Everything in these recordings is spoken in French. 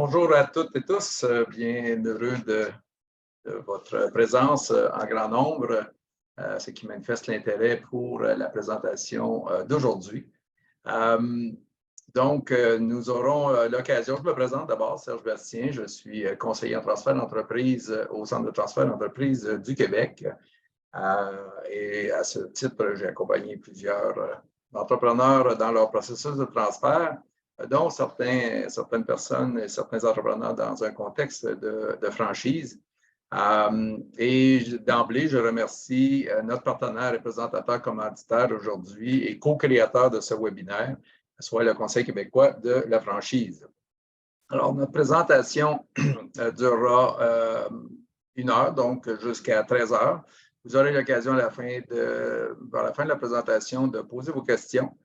Bonjour à toutes et tous. Bien heureux de votre présence en grand nombre, ce qui manifeste l'intérêt pour la présentation d'aujourd'hui. Nous aurons l'occasion, je me présente d'abord, Serge Bastien, je suis conseiller en transfert d'entreprise au Centre de transfert d'entreprise du Québec. Et à ce titre, j'ai accompagné plusieurs entrepreneurs dans leur processus de transfert, dont certaines personnes et certains entrepreneurs dans un contexte de franchise. Et d'emblée, je remercie notre partenaire et présentateur commanditaire aujourd'hui et co-créateur de ce webinaire, soit le Conseil québécois de la franchise. Alors, notre présentation durera 1 heure, donc jusqu'à 13 heures. Vous aurez l'occasion vers la fin de la présentation de poser vos questions.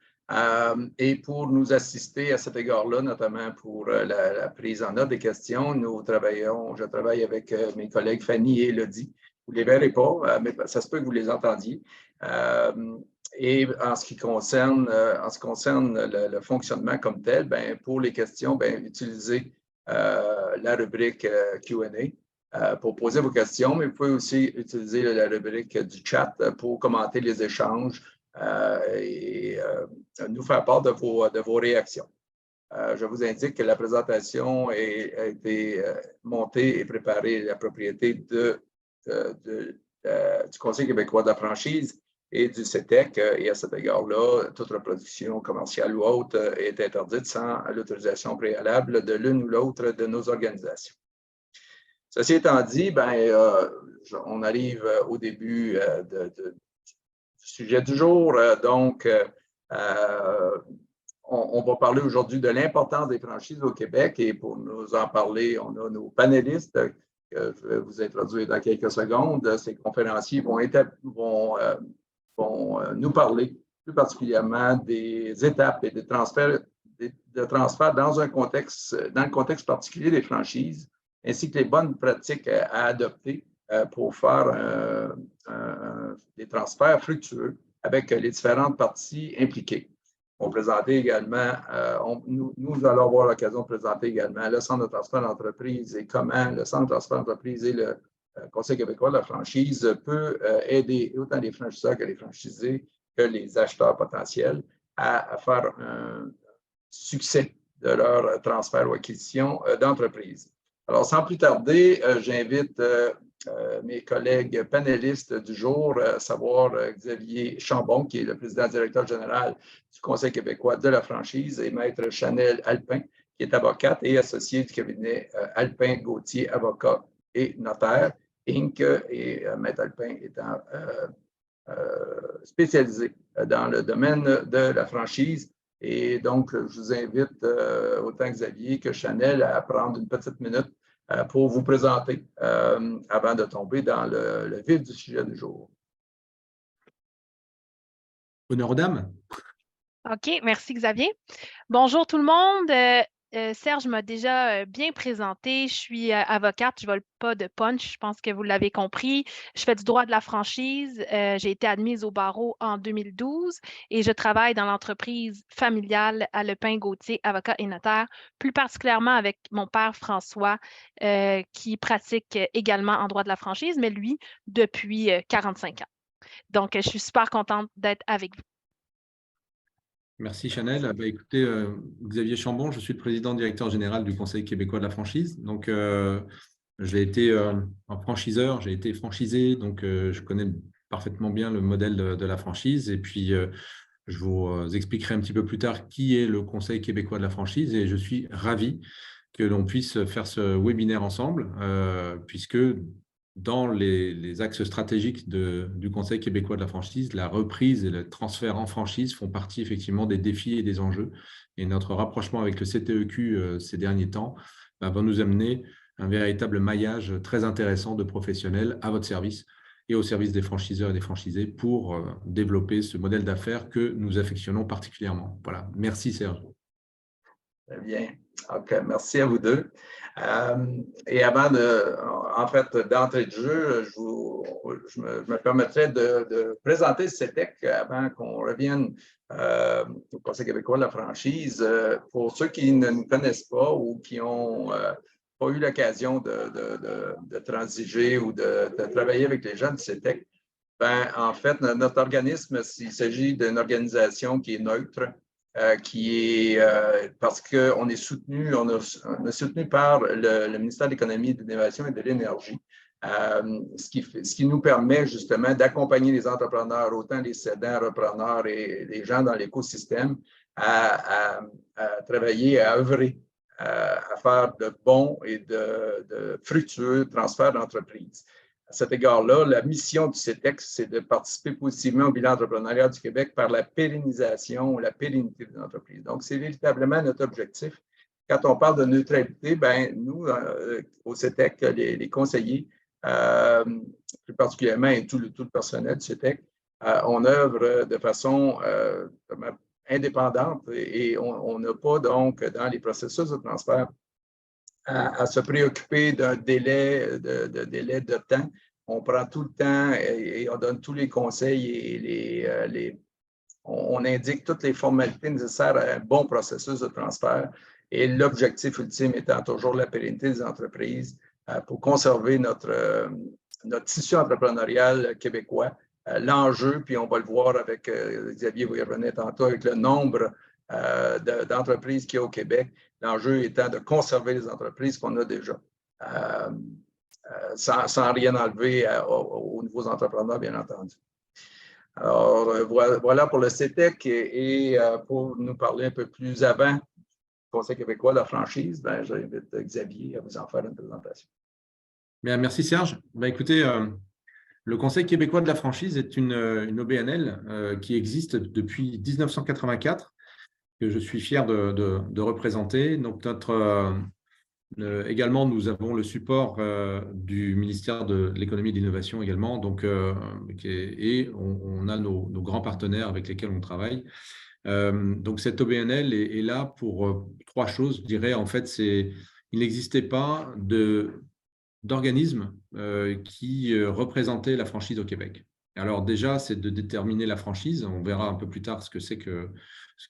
Et pour nous assister à cet égard-là, notamment pour la prise en note des questions, je travaille avec mes collègues Fanny et Elodie. Vous ne les verrez pas, mais ça se peut que vous les entendiez. Et en ce qui concerne le fonctionnement comme tel, bien, pour les questions, bien, utilisez la rubrique Q&A pour poser vos questions, mais vous pouvez aussi utiliser la rubrique du chat pour commenter les échanges et nous faire part de vos réactions. Je vous indique que la présentation a été montée et préparée à la propriété du Conseil québécois de la franchise et du CETEC, et à cet égard-là, toute reproduction commerciale ou autre est interdite sans l'autorisation préalable de l'une ou l'autre de nos organisations. Ceci étant dit, on arrive au début du sujet du jour. On va parler aujourd'hui de l'importance des franchises au Québec, et pour nous en parler, on a nos panélistes que je vais vous introduire dans quelques secondes. Ces conférenciers vont nous parler plus particulièrement des étapes et des transferts dans le contexte particulier des franchises, ainsi que les bonnes pratiques à adopter pour faire des transferts fructueux avec les différentes parties impliquées. Nous allons avoir l'occasion de présenter également le Centre de transfert d'entreprise et comment le Centre de transfert d'entreprise et le Conseil québécois de la franchise peut aider autant les franchiseurs que les franchisés que les acheteurs potentiels à faire un succès de leur transfert ou acquisition d'entreprise. Alors, sans plus tarder, j'invite mes collègues panélistes du jour, à savoir Xavier Chambon, qui est le président-directeur général du Conseil québécois de la franchise, et maître Chanel Alpin, qui est avocate et associée du cabinet Alpin Gauthier, avocat et notaire, Inc., et maître Alpin étant spécialisé dans le domaine de la franchise. Et donc, je vous invite, autant Xavier que Chanel, à prendre une petite minute pour vous présenter avant de tomber dans le vif du sujet du jour. Honneur aux dames. OK, merci Xavier. Bonjour tout le monde. Serge m'a déjà bien présenté. Je suis avocate, je ne vole pas de punch, je pense que vous l'avez compris. Je fais du droit de la franchise. J'ai été admise au barreau en 2012 et je travaille dans l'entreprise familiale Alpin Gauthier, avocat et notaire, plus particulièrement avec mon père François, qui pratique également en droit de la franchise, mais lui, depuis 45 ans. Donc, je suis super contente d'être avec vous. Merci Chanel. Écoutez, Xavier Chambon, je suis le président directeur général du Conseil québécois de la franchise. Donc, j'ai été un franchiseur, j'ai été franchisé, donc je connais parfaitement bien le modèle de la franchise. Et puis, je vous expliquerai un petit peu plus tard qui est le Conseil québécois de la franchise. Et je suis ravi que l'on puisse faire ce webinaire ensemble, puisque dans les axes stratégiques du Conseil québécois de la franchise, la reprise et le transfert en franchise font partie effectivement des défis et des enjeux. Et notre rapprochement avec le CTEQ ces derniers temps va nous amener un véritable maillage très intéressant de professionnels à votre service et au service des franchiseurs et des franchisés pour développer ce modèle d'affaires que nous affectionnons particulièrement. Voilà. Merci Serge. Très bien. OK, merci à vous deux. Et avant d'entrer de jeu, je me permettrais de présenter le CETEC avant qu'on revienne au Conseil québécois de la franchise. Pour ceux qui ne nous connaissent pas ou qui n'ont pas eu l'occasion de transiger ou de travailler avec les gens du CETEC, en fait, notre organisme, il s'agit d'une organisation qui est neutre, parce qu'on est soutenu, on est soutenu par le ministère de l'Économie, de l'Innovation et de l'Énergie, ce qui nous permet justement d'accompagner les entrepreneurs, autant les cédants, repreneurs et les gens dans l'écosystème, à travailler, à œuvrer, à faire de bons et de fructueux transferts d'entreprise. À cet égard-là, la mission du CETEC, c'est de participer positivement au bilan entrepreneurial du Québec par la pérennisation ou la pérennité des entreprises. Donc, c'est véritablement notre objectif. Quand on parle de neutralité, nous, au CETEC, les conseillers, plus particulièrement et tout le personnel du CETEC, on œuvre de façon indépendante et on n'a pas donc dans les processus de transfert à se préoccuper d'un délai de temps. On prend tout le temps et on donne tous les conseils et on indique toutes les formalités nécessaires à un bon processus de transfert. Et l'objectif ultime étant toujours la pérennité des entreprises pour conserver notre tissu entrepreneurial québécois. L'enjeu, puis on va le voir avec Xavier, vous y revenez tantôt, avec le nombre d'entreprises qu'il y a au Québec. L'enjeu étant de conserver les entreprises qu'on a déjà, sans rien enlever aux nouveaux entrepreneurs, bien entendu. Alors, voilà pour le CETEC et pour nous parler un peu plus avant du Conseil québécois de la franchise, j'invite Xavier à vous en faire une présentation. Bien, merci Serge. Écoutez, le Conseil québécois de la franchise est une OBNL qui existe depuis 1984, que je suis fier de représenter. Donc, également, nous avons le support du ministère de l'Économie et de l'Innovation également. Donc, et on a nos grands partenaires avec lesquels on travaille. Donc, cette OBNL est là pour trois choses. Je dirais, en fait, il n'existait pas d'organisme qui représentait la franchise au Québec. Alors déjà, c'est de déterminer la franchise. On verra un peu plus tard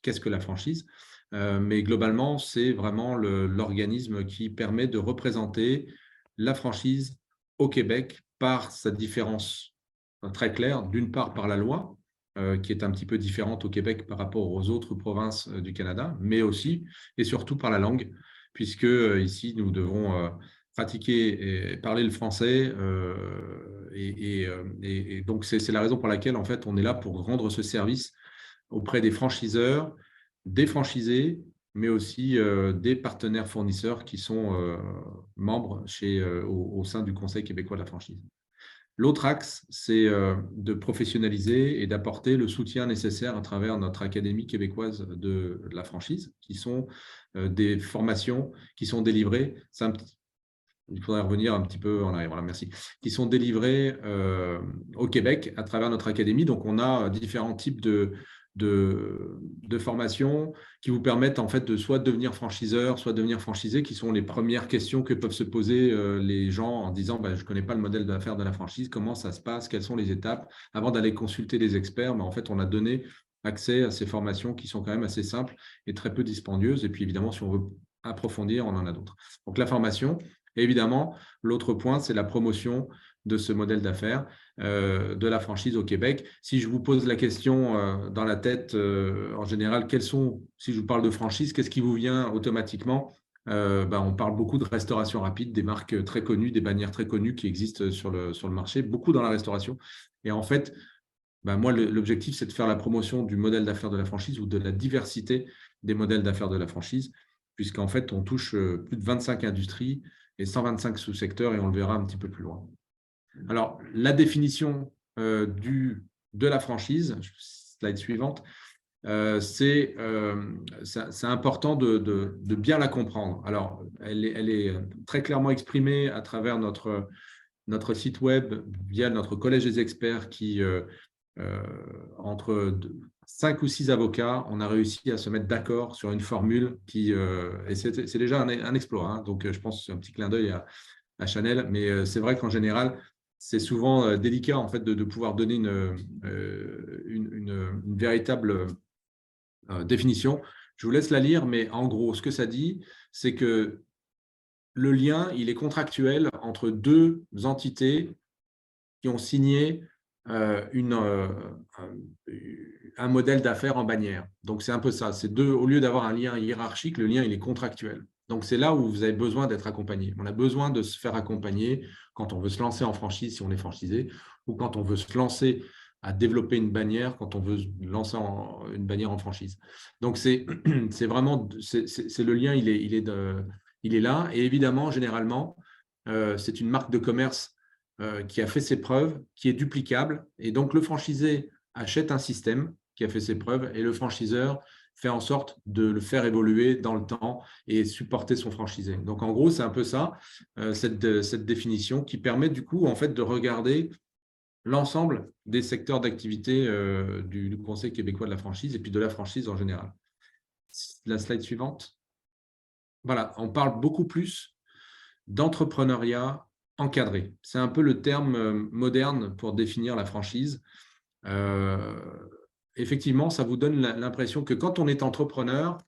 qu'est-ce que la franchise. Mais globalement, c'est vraiment l'organisme qui permet de représenter la franchise au Québec par sa différence très claire, d'une part par la loi, qui est un petit peu différente au Québec par rapport aux autres provinces du Canada, mais aussi et surtout par la langue, puisque ici, nous devons pratiquer et parler le français. Et donc, c'est la raison pour laquelle, en fait, on est là pour rendre ce service auprès des franchiseurs, des franchisés, mais aussi des partenaires fournisseurs qui sont membres au sein du Conseil québécois de la franchise. L'autre axe, c'est de professionnaliser et d'apporter le soutien nécessaire à travers notre Académie québécoise de la franchise, qui sont des formations qui sont délivrées. Il faudrait revenir un petit peu en arrière. Voilà, merci. Qui sont délivrées au Québec à travers notre académie. Donc, on a différents types de formations qui vous permettent en fait de soit devenir franchiseur, soit devenir franchisé, qui sont les premières questions que peuvent se poser les gens en disant je ne connais pas le modèle d'affaires de la franchise, comment ça se passe, quelles sont les étapes, avant d'aller consulter des experts. Mais en fait, on a donné accès à ces formations qui sont quand même assez simples et très peu dispendieuses. Et puis évidemment, si on veut approfondir, on en a d'autres. Donc la formation. Et évidemment, l'autre point, c'est la promotion de ce modèle d'affaires de la franchise au Québec. Si je vous pose la question dans la tête, en général, si je vous parle de franchise, qu'est-ce qui vous vient automatiquement ? On parle beaucoup de restauration rapide, des marques très connues, des bannières très connues qui existent sur le marché, beaucoup dans la restauration. Et en fait, moi, l'objectif, c'est de faire la promotion du modèle d'affaires de la franchise ou de la diversité des modèles d'affaires de la franchise, puisqu'en fait, on touche plus de 25 industries et 125 sous-secteurs, et on le verra un petit peu plus loin. Alors, la définition de la franchise, slide suivante, c'est important de bien la comprendre. Alors, elle est très clairement exprimée à travers notre site web via notre collège des experts qui, 5 ou 6 avocats, on a réussi à se mettre d'accord sur une formule qui, et c'est déjà un exploit. Hein. Donc, je pense que c'est un petit clin d'œil à Chanel, mais c'est vrai qu'en général, c'est souvent délicat en fait, de pouvoir donner une véritable définition. Je vous laisse la lire, mais en gros, ce que ça dit, c'est que le lien, il est contractuel entre deux entités qui ont signé un modèle d'affaires en bannière. Donc, c'est un peu ça. C'est deux, au lieu d'avoir un lien hiérarchique, le lien, il est contractuel. Donc, c'est là où vous avez besoin d'être accompagné. On a besoin de se faire accompagner quand on veut se lancer en franchise, si on est franchisé, ou quand on veut se lancer à développer une bannière, quand on veut lancer une bannière en franchise. Donc, c'est vraiment le lien, il est là. Et évidemment, généralement, c'est une marque de commerce qui a fait ses preuves, qui est duplicable. Et donc, le franchisé achète un système qui a fait ses preuves et le franchiseur fait en sorte de le faire évoluer dans le temps et supporter son franchisé. Donc, en gros, c'est un peu ça, cette définition qui permet du coup en fait, de regarder l'ensemble des secteurs d'activité du Conseil québécois de la franchise et puis de la franchise en général. La slide suivante. Voilà, on parle beaucoup plus d'entrepreneuriat encadré. C'est un peu le terme moderne pour définir la franchise. Effectivement, ça vous donne l'impression que quand on est entrepreneur,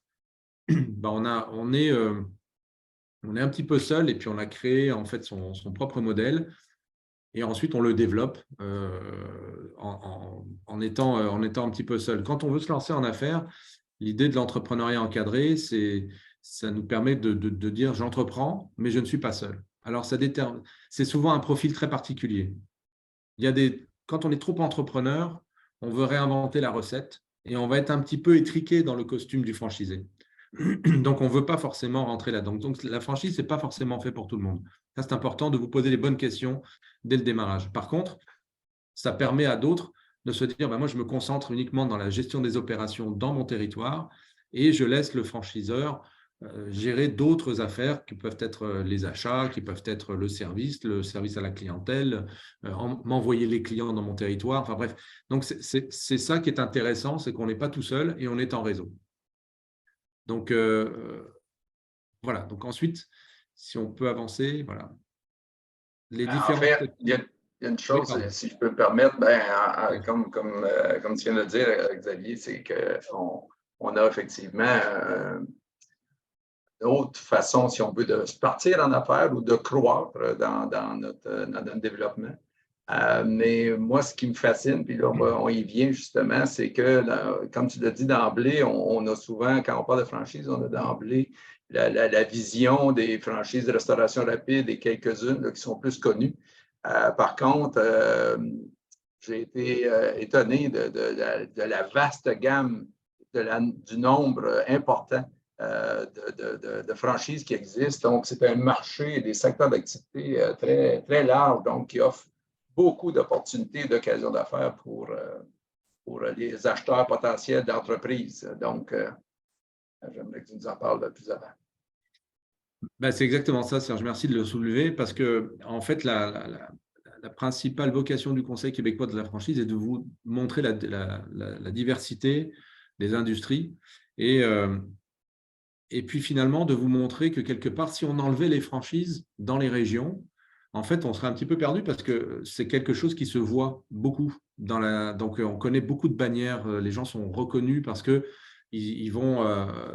on est un petit peu seul et puis on a créé en fait son propre modèle et ensuite on le développe en étant un petit peu seul. Quand on veut se lancer en affaires, l'idée de l'entrepreneuriat encadré, ça nous permet de dire j'entreprends, mais je ne suis pas seul. Alors, c'est souvent un profil très particulier. Quand on est trop entrepreneur, on veut réinventer la recette et on va être un petit peu étriqué dans le costume du franchisé. Donc, on ne veut pas forcément rentrer là-dedans. Donc, la franchise, ce n'est pas forcément fait pour tout le monde. Ça, c'est important de vous poser les bonnes questions dès le démarrage. Par contre, ça permet à d'autres de se dire, moi, je me concentre uniquement dans la gestion des opérations dans mon territoire et je laisse le franchiseur gérer d'autres affaires qui peuvent être les achats, qui peuvent être le service à la clientèle, m'envoyer les clients dans mon territoire. Enfin bref, donc c'est ça qui est intéressant, c'est qu'on n'est pas tout seul et on est en réseau. Donc voilà. Donc ensuite, si on peut avancer, voilà. Les différents. En fait, il y a une chose, si je peux me permettre, comme tu viens de dire, Xavier, c'est qu'on a effectivement une autre façon, si on veut, de se partir en affaires ou de croître dans notre développement. Mais moi, ce qui me fascine, puis là, on y vient justement, c'est que, comme tu l'as dit d'emblée, on a souvent, quand on parle de franchise, on a d'emblée la vision des franchises de restauration rapide et quelques-unes qui sont plus connues. Par contre, j'ai été étonné de la vaste gamme, du nombre important de franchises qui existent. Donc, c'est un marché, des secteurs d'activité très, très large, donc qui offre beaucoup d'opportunités, d'occasions d'affaires pour les acheteurs potentiels d'entreprises. Donc, j'aimerais que tu nous en parles plus avant. C'est exactement ça, Serge. Merci de le soulever parce que, en fait, la principale vocation du Conseil québécois de la franchise est de vous montrer la diversité des industries et puis finalement de vous montrer que quelque part, si on enlevait les franchises dans les régions, en fait, on serait un petit peu perdu parce que c'est quelque chose qui se voit beaucoup. Donc, on connaît beaucoup de bannières. Les gens sont reconnus parce qu'ils vont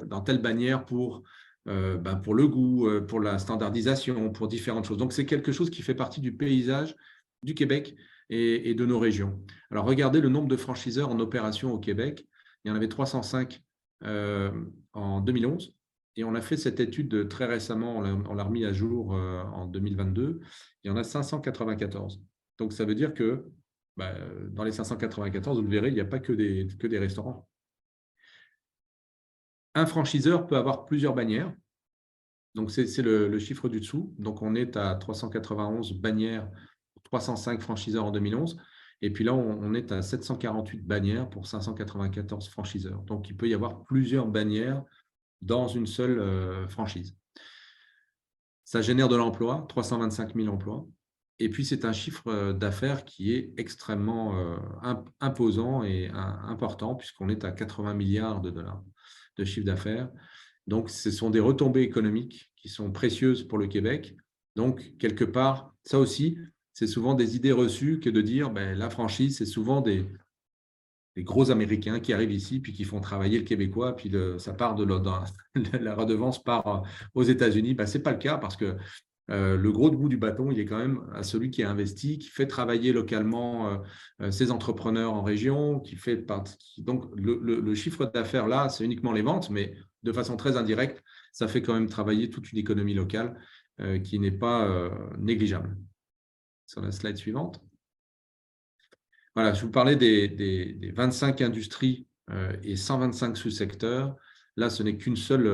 dans telle bannière pour le goût, pour la standardisation, pour différentes choses. Donc, c'est quelque chose qui fait partie du paysage du Québec et de nos régions. Alors, regardez le nombre de franchiseurs en opération au Québec. Il y en avait 305 en 2011. Et on a fait cette étude très récemment, on l'a remis à jour en 2022. Il y en a 594. Donc, ça veut dire que dans les 594, vous le verrez, il n'y a pas que des restaurants. Un franchiseur peut avoir plusieurs bannières. Donc, c'est le chiffre du dessous. Donc, on est à 391 bannières pour 305 franchiseurs en 2011. Et puis là, on est à 748 bannières pour 594 franchiseurs. Donc, il peut y avoir plusieurs bannières dans une seule franchise. Ça génère de l'emploi, 325 000 emplois. Et puis, c'est un chiffre d'affaires qui est extrêmement imposant et important, puisqu'on est à 80 milliards de dollars de chiffre d'affaires. Donc, ce sont des retombées économiques qui sont précieuses pour le Québec. Donc, quelque part, ça aussi, c'est souvent des idées reçues que de dire la franchise, c'est souvent des gros Américains qui arrivent ici puis qui font travailler le Québécois, puis ça part la redevance part aux États-Unis. Ce n'est pas le cas parce que le gros bout du bâton, il est quand même à celui qui a investi, qui fait travailler localement ses entrepreneurs en région, qui fait partie. Donc, le chiffre d'affaires là, c'est uniquement les ventes, mais de façon très indirecte, ça fait quand même travailler toute une économie locale qui n'est pas négligeable. Sur la slide suivante. Voilà, je vous parlais des 25 industries et 125 sous-secteurs. Là, ce n'est qu'une seule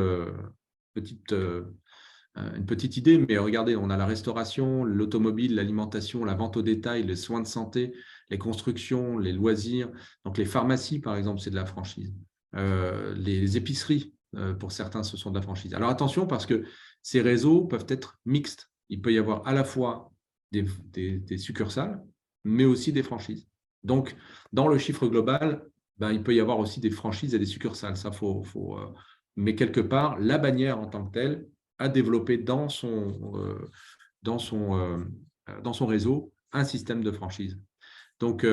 une petite idée, mais regardez, on a la restauration, l'automobile, l'alimentation, la vente au détail, les soins de santé, les constructions, les loisirs. Donc, les pharmacies, par exemple, c'est de la franchise. Les épiceries, pour certains, ce sont de la franchise. Alors, attention, parce que ces réseaux peuvent être mixtes. Il peut y avoir à la fois des succursales, mais aussi des franchises. Donc, dans le chiffre global, il peut y avoir aussi des franchises et des succursales. Ça, mais quelque part, la bannière en tant que telle a développé dans son réseau un système de franchise. Donc,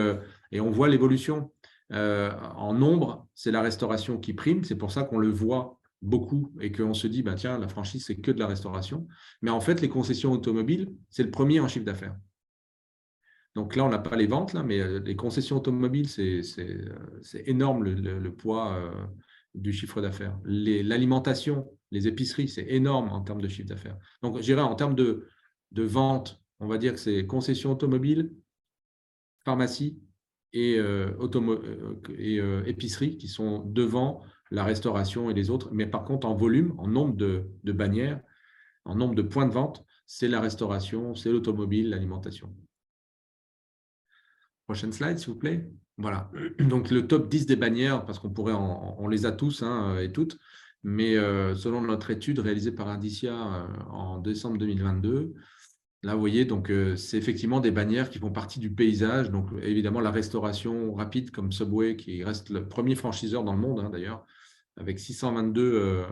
et on voit l'évolution. En nombre, c'est la restauration qui prime. C'est pour ça qu'on le voit beaucoup et qu'on se dit, tiens, la franchise, c'est que de la restauration. Mais en fait, les concessions automobiles, c'est le premier en chiffre d'affaires. Donc là, on n'a pas les ventes, là, mais les concessions automobiles, c'est énorme le poids du chiffre d'affaires. L'alimentation, les épiceries, c'est énorme en termes de chiffre d'affaires. Donc, je dirais en termes de vente, on va dire que c'est concessions automobiles, pharmacie et épicerie qui sont devant la restauration et les autres. Mais par contre, en volume, en nombre de bannières, en nombre de points de vente, c'est la restauration, c'est l'automobile, l'alimentation. Prochaine slide, s'il vous plaît. Voilà. Donc, le top 10 des bannières, parce qu'on pourrait, on les a tous et toutes, mais selon notre étude réalisée par Indicia en décembre 2022, là, vous voyez, donc c'est effectivement des bannières qui font partie du paysage. Donc, évidemment, la restauration rapide comme Subway, qui reste le premier franchiseur dans le monde, d'ailleurs, avec 622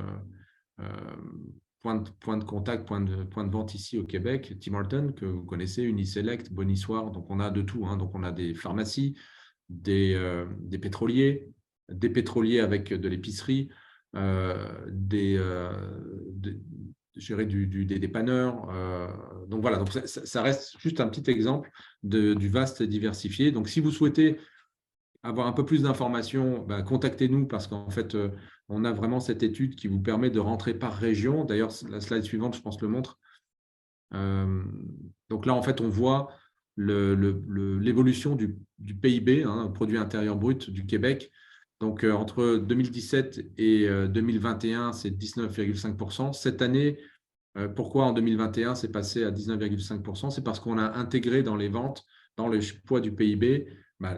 points de contact, points de vente ici au Québec. Tim Hortons, que vous connaissez, Uniselect, Bonissoir. Donc, on a de tout. Donc, on a des pharmacies, des pétroliers, avec de l'épicerie, des dépanneurs. Donc, voilà. Donc, ça reste juste un petit exemple du vaste diversifié. Donc, si vous souhaitez avoir un peu plus d'informations, contactez-nous parce qu'en fait, on a vraiment cette étude qui vous permet de rentrer par région. D'ailleurs, la slide suivante, je pense, le montre. Donc là, en fait, on voit l'évolution du PIB, produit intérieur brut du Québec. Donc, entre 2017 et 2021, c'est 19,5%. Cette année, pourquoi en 2021, c'est passé à 19,5%? C'est parce qu'on a intégré dans les ventes, dans le poids du PIB,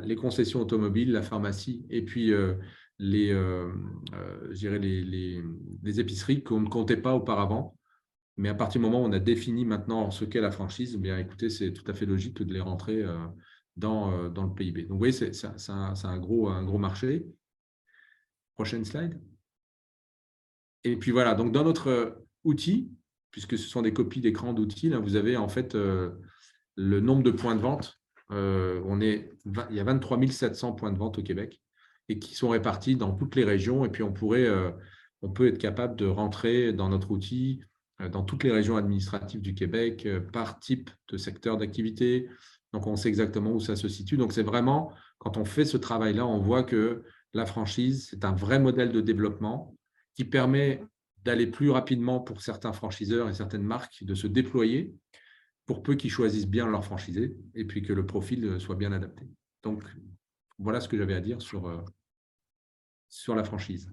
les concessions automobiles, la pharmacie et puis les épiceries qu'on ne comptait pas auparavant. Mais à partir du moment où on a défini maintenant ce qu'est la franchise, écoutez, c'est tout à fait logique de les rentrer dans le PIB. Donc, vous voyez, c'est un gros marché. Prochaine slide. Et puis voilà, donc dans notre outil, puisque ce sont des copies d'écran d'outils, là, vous avez en fait le nombre de points de vente. Il y a 23 700 points de vente au Québec et qui sont répartis dans toutes les régions. Et puis, on peut être capable de rentrer dans notre outil dans toutes les régions administratives du Québec par type de secteur d'activité. Donc, on sait exactement où ça se situe. Donc, c'est vraiment, quand on fait ce travail-là, on voit que la franchise, c'est un vrai modèle de développement qui permet d'aller plus rapidement pour certains franchiseurs et certaines marques de se déployer pour peu qu'ils choisissent bien leur franchisé et puis que le profil soit bien adapté. Donc, voilà ce que j'avais à dire sur la franchise.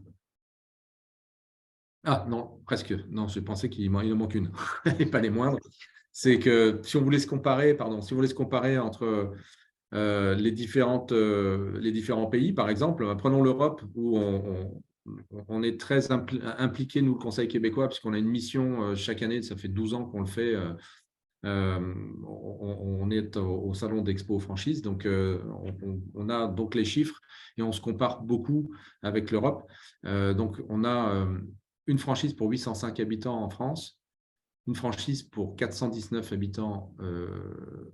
Ah non, presque. Non, je pensais qu'il en manque une, et pas les moindres. C'est que si on voulait se comparer, entre les différents pays, par exemple, prenons l'Europe où on est très impliqué, nous, le Conseil québécois, puisqu'on a une mission chaque année, ça fait 12 ans qu'on le fait, On est au salon d'Expo Franchise, donc on a donc les chiffres et on se compare beaucoup avec l'Europe. Donc, on a une franchise pour 805 habitants en France, une franchise pour 419 habitants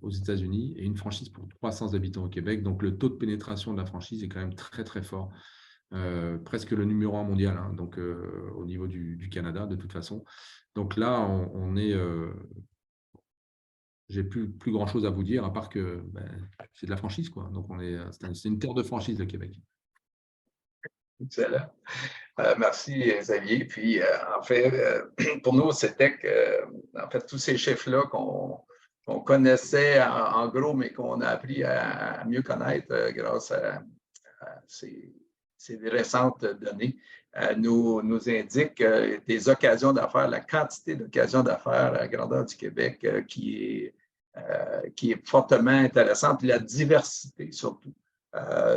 aux États-Unis et une franchise pour 300 habitants au Québec. Donc, le taux de pénétration de la franchise est quand même très, très fort. Presque le numéro 1 mondial, hein, donc au niveau du Canada, de toute façon. Donc là, on est... j'ai plus grand-chose à vous dire, à part que c'est de la franchise, quoi. Donc, c'est une terre de franchise, le Québec. Excellent. Merci, Xavier. Puis, en fait, pour nous, c'était que, en fait, tous ces chiffres-là qu'on connaissait en gros, mais qu'on a appris à mieux connaître grâce à ces récentes données, nous indiquent des occasions d'affaires, la quantité d'occasions d'affaires à la grandeur du Québec qui est fortement intéressante, la diversité surtout.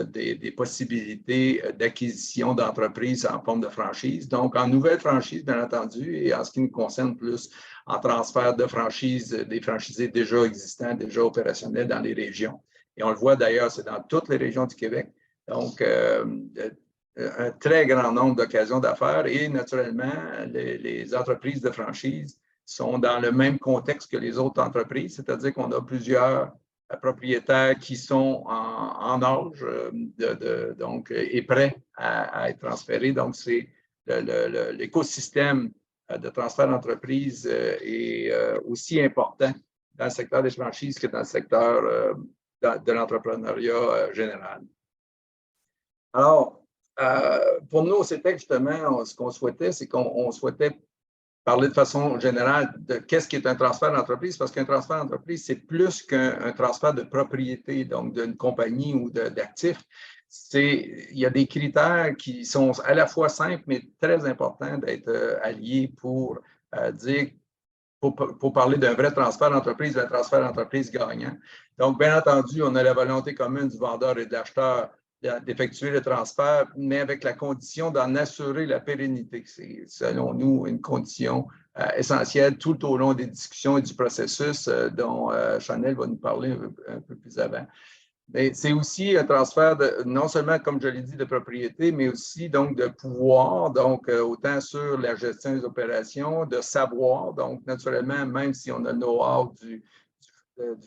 Des possibilités d'acquisition d'entreprises en forme de franchise. Donc, en nouvelle franchise, bien entendu, et en ce qui nous concerne plus en transfert de franchise, des franchisés déjà existants, déjà opérationnels dans les régions. Et on le voit d'ailleurs, c'est dans toutes les régions du Québec. Donc, un très grand nombre d'occasions d'affaires et naturellement, les entreprises de franchise sont dans le même contexte que les autres entreprises, c'est-à-dire qu'on a plusieurs propriétaires qui sont en âge donc, et prêts à être transférés. Donc, c'est l'écosystème de transfert d'entreprise est aussi important dans le secteur des franchises que dans le secteur de l'entrepreneuriat général. Alors, pour nous, c'était justement ce qu'on souhaitait, c'est qu'on souhaitait parler de façon générale de qu'est-ce qui est un transfert d'entreprise, parce qu'un transfert d'entreprise, c'est plus qu'un transfert de propriété, donc d'une compagnie ou d'actifs. Il y a des critères qui sont à la fois simples, mais très importants d'être alliés pour dire, pour parler d'un vrai transfert d'entreprise, d'un transfert d'entreprise gagnant. Donc, bien entendu, on a la volonté commune du vendeur et de l'acheteur d'effectuer le transfert, mais avec la condition d'en assurer la pérennité. C'est, selon nous, une condition essentielle tout au long des discussions et du processus dont Chanel va nous parler un peu plus avant. Mais c'est aussi un transfert non seulement, comme je l'ai dit, de propriété, mais aussi donc de pouvoir, donc autant sur la gestion des opérations, de savoir. Donc, naturellement, même si on a le know-how du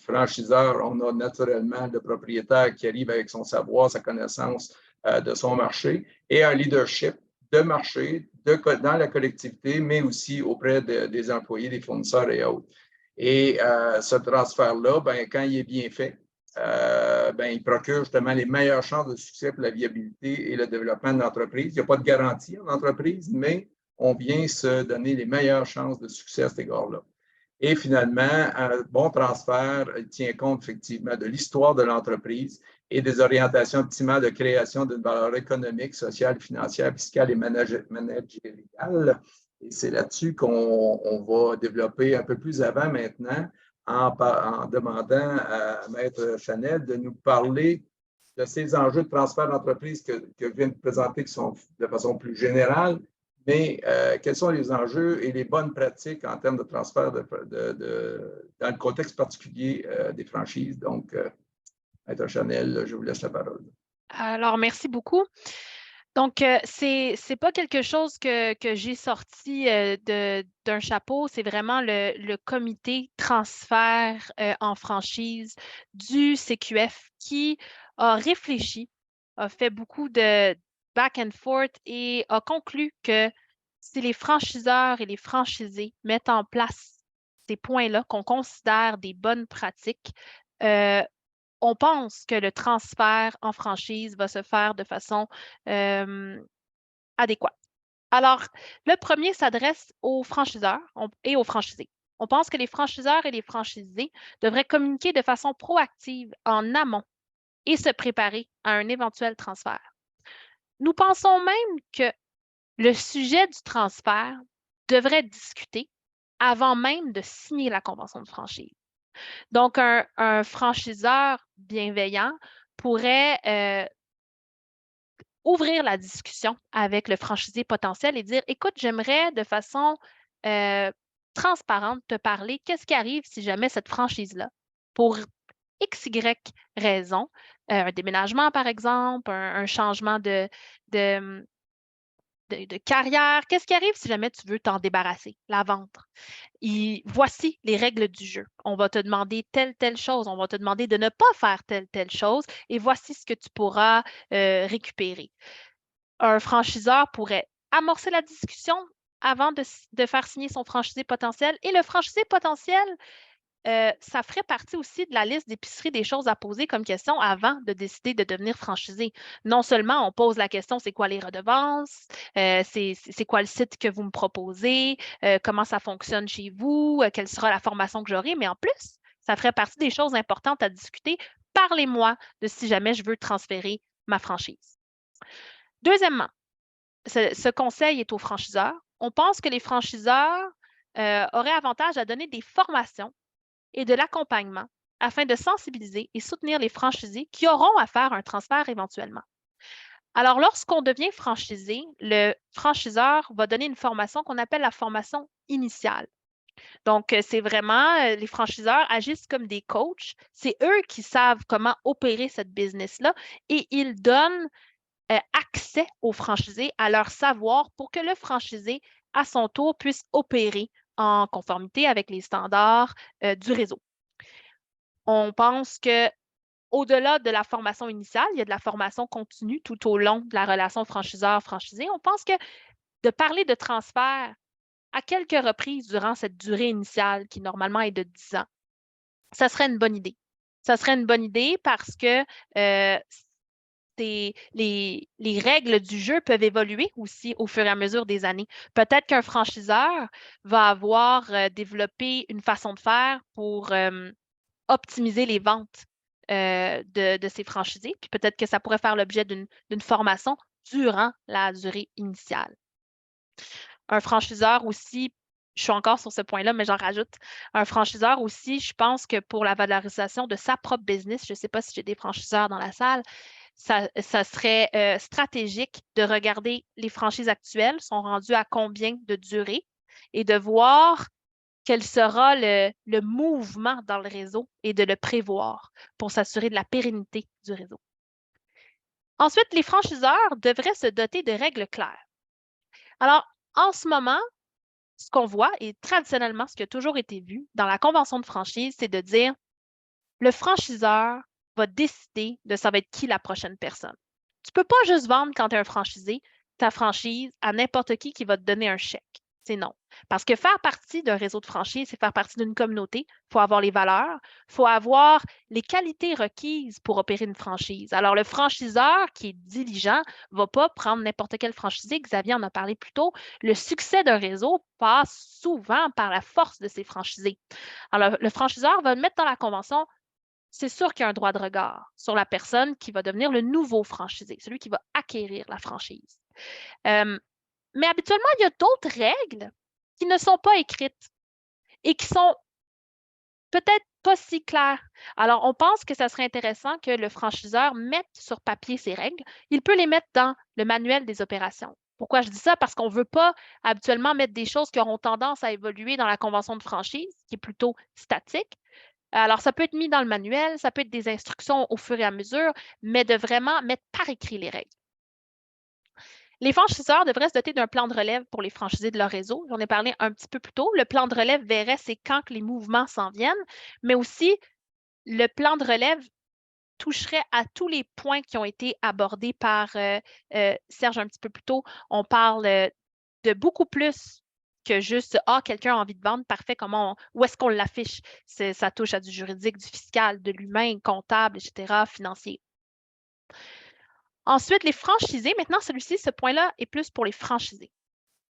franchiseur, on a naturellement le propriétaire qui arrive avec son savoir, sa connaissance de son marché et un leadership de marché dans la collectivité, mais aussi auprès des employés, des fournisseurs et autres. Et ce transfert-là, quand il est bien fait, il procure justement les meilleures chances de succès pour la viabilité et le développement de l'entreprise. Il n'y a pas de garantie en entreprise, mais on vient se donner les meilleures chances de succès à cet égard-là. Et finalement, un bon transfert tient compte effectivement de l'histoire de l'entreprise et des orientations optimales de création d'une valeur économique, sociale, financière, fiscale et managériale. Et c'est là-dessus qu'on va développer un peu plus avant maintenant en demandant à Maître Chanel de nous parler de ces enjeux de transfert d'entreprise que je viens de présenter qui sont de façon plus générale, mais quels sont les enjeux et les bonnes pratiques en termes de transfert dans le contexte particulier des franchises. Donc, Maître Chanel, je vous laisse la parole. Alors, merci beaucoup. Donc, c'est pas quelque chose que j'ai sorti d'un chapeau, c'est vraiment le comité transfert en franchise du CQF qui a réfléchi, a fait beaucoup de back and forth et a conclu que si les franchiseurs et les franchisés mettent en place ces points-là qu'on considère des bonnes pratiques, on pense que le transfert en franchise va se faire de façon adéquate. Alors, le premier s'adresse aux franchiseurs et aux franchisés. On pense que les franchiseurs et les franchisés devraient communiquer de façon proactive en amont et se préparer à un éventuel transfert. Nous pensons même que le sujet du transfert devrait être discuté avant même de signer la convention de franchise. Donc, un franchiseur bienveillant pourrait ouvrir la discussion avec le franchisé potentiel et dire, écoute, j'aimerais de façon transparente, te parler qu'est-ce qui arrive si jamais cette franchise-là, pour X, Y raison, un déménagement par exemple, un changement de carrière, qu'est-ce qui arrive si jamais tu veux t'en débarrasser, la vendre? Voici les règles du jeu. On va te demander telle chose, on va te demander de ne pas faire telle chose et voici ce que tu pourras récupérer. Un franchiseur pourrait amorcer la discussion avant de faire signer son franchisé potentiel et le franchisé potentiel, ça ferait partie aussi de la liste d'épicerie des choses à poser comme question avant de décider de devenir franchisé. Non seulement on pose la question, c'est quoi les redevances, c'est quoi le site que vous me proposez, comment ça fonctionne chez vous, quelle sera la formation que j'aurai, mais en plus, ça ferait partie des choses importantes à discuter. Parlez-moi de si jamais je veux transférer ma franchise. Deuxièmement, ce conseil est aux franchiseurs. On pense que les franchiseurs auraient avantage à donner des formations et de l'accompagnement afin de sensibiliser et soutenir les franchisés qui auront à faire un transfert éventuellement. Alors, lorsqu'on devient franchisé, le franchiseur va donner une formation qu'on appelle la formation initiale. Donc, c'est vraiment, les franchiseurs agissent comme des coachs. C'est eux qui savent comment opérer cette business-là et ils donnent accès aux franchisés à leur savoir pour que le franchisé, à son tour, puisse opérer en conformité avec les standards du réseau. On pense qu'au-delà de la formation initiale, il y a de la formation continue tout au long de la relation franchiseur-franchisé. On pense que de parler de transfert à quelques reprises durant cette durée initiale, qui normalement est de 10 ans, ça serait une bonne idée. Ça serait une bonne idée parce que les règles du jeu peuvent évoluer aussi au fur et à mesure des années. Peut-être qu'un franchiseur va avoir développé une façon de faire pour optimiser les ventes de ses franchisés, puis peut-être que ça pourrait faire l'objet d'une formation durant la durée initiale. Un franchiseur aussi, je suis encore sur ce point-là, mais j'en rajoute, un franchiseur aussi, je pense que pour la valorisation de sa propre business, je ne sais pas si j'ai des franchiseurs dans la salle, ça serait stratégique de regarder les franchises actuelles, sont rendues à combien de durée, et de voir quel sera le mouvement dans le réseau et de le prévoir pour s'assurer de la pérennité du réseau. Ensuite, les franchiseurs devraient se doter de règles claires. Alors, en ce moment, ce qu'on voit, et traditionnellement, ce qui a toujours été vu dans la convention de franchise, c'est de dire le franchiseur va décider de ça va être qui la prochaine personne. Tu ne peux pas juste vendre quand tu es un franchisé ta franchise à n'importe qui va te donner un chèque. C'est non. Parce que faire partie d'un réseau de franchise, c'est faire partie d'une communauté. Il faut avoir les valeurs, il faut avoir les qualités requises pour opérer une franchise. Alors, le franchiseur qui est diligent ne va pas prendre n'importe quel franchisé. Xavier en a parlé plus tôt. Le succès d'un réseau passe souvent par la force de ses franchisés. Alors, le franchiseur va mettre dans la convention, c'est sûr qu'il y a un droit de regard sur la personne qui va devenir le nouveau franchisé, celui qui va acquérir la franchise. Mais habituellement, il y a d'autres règles qui ne sont pas écrites et qui sont peut-être pas si claires. Alors, on pense que ça serait intéressant que le franchiseur mette sur papier ces règles. Il peut les mettre dans le manuel des opérations. Pourquoi je dis ça? Parce qu'on ne veut pas habituellement mettre des choses qui auront tendance à évoluer dans la convention de franchise, qui est plutôt statique. Alors, ça peut être mis dans le manuel, ça peut être des instructions au fur et à mesure, mais de vraiment mettre par écrit les règles. Les franchiseurs devraient se doter d'un plan de relève pour les franchisés de leur réseau. J'en ai parlé un petit peu plus tôt. Le plan de relève verrait c'est quand que les mouvements s'en viennent, mais aussi le plan de relève toucherait à tous les points qui ont été abordés par Serge un petit peu plus tôt. On parle de beaucoup plus que juste « Ah, quelqu'un a envie de vendre, parfait, où est-ce qu'on l'affiche? » Ça touche à du juridique, du fiscal, de l'humain, comptable, etc., financier. Ensuite, les franchisés, maintenant, ce point-là est plus pour les franchisés,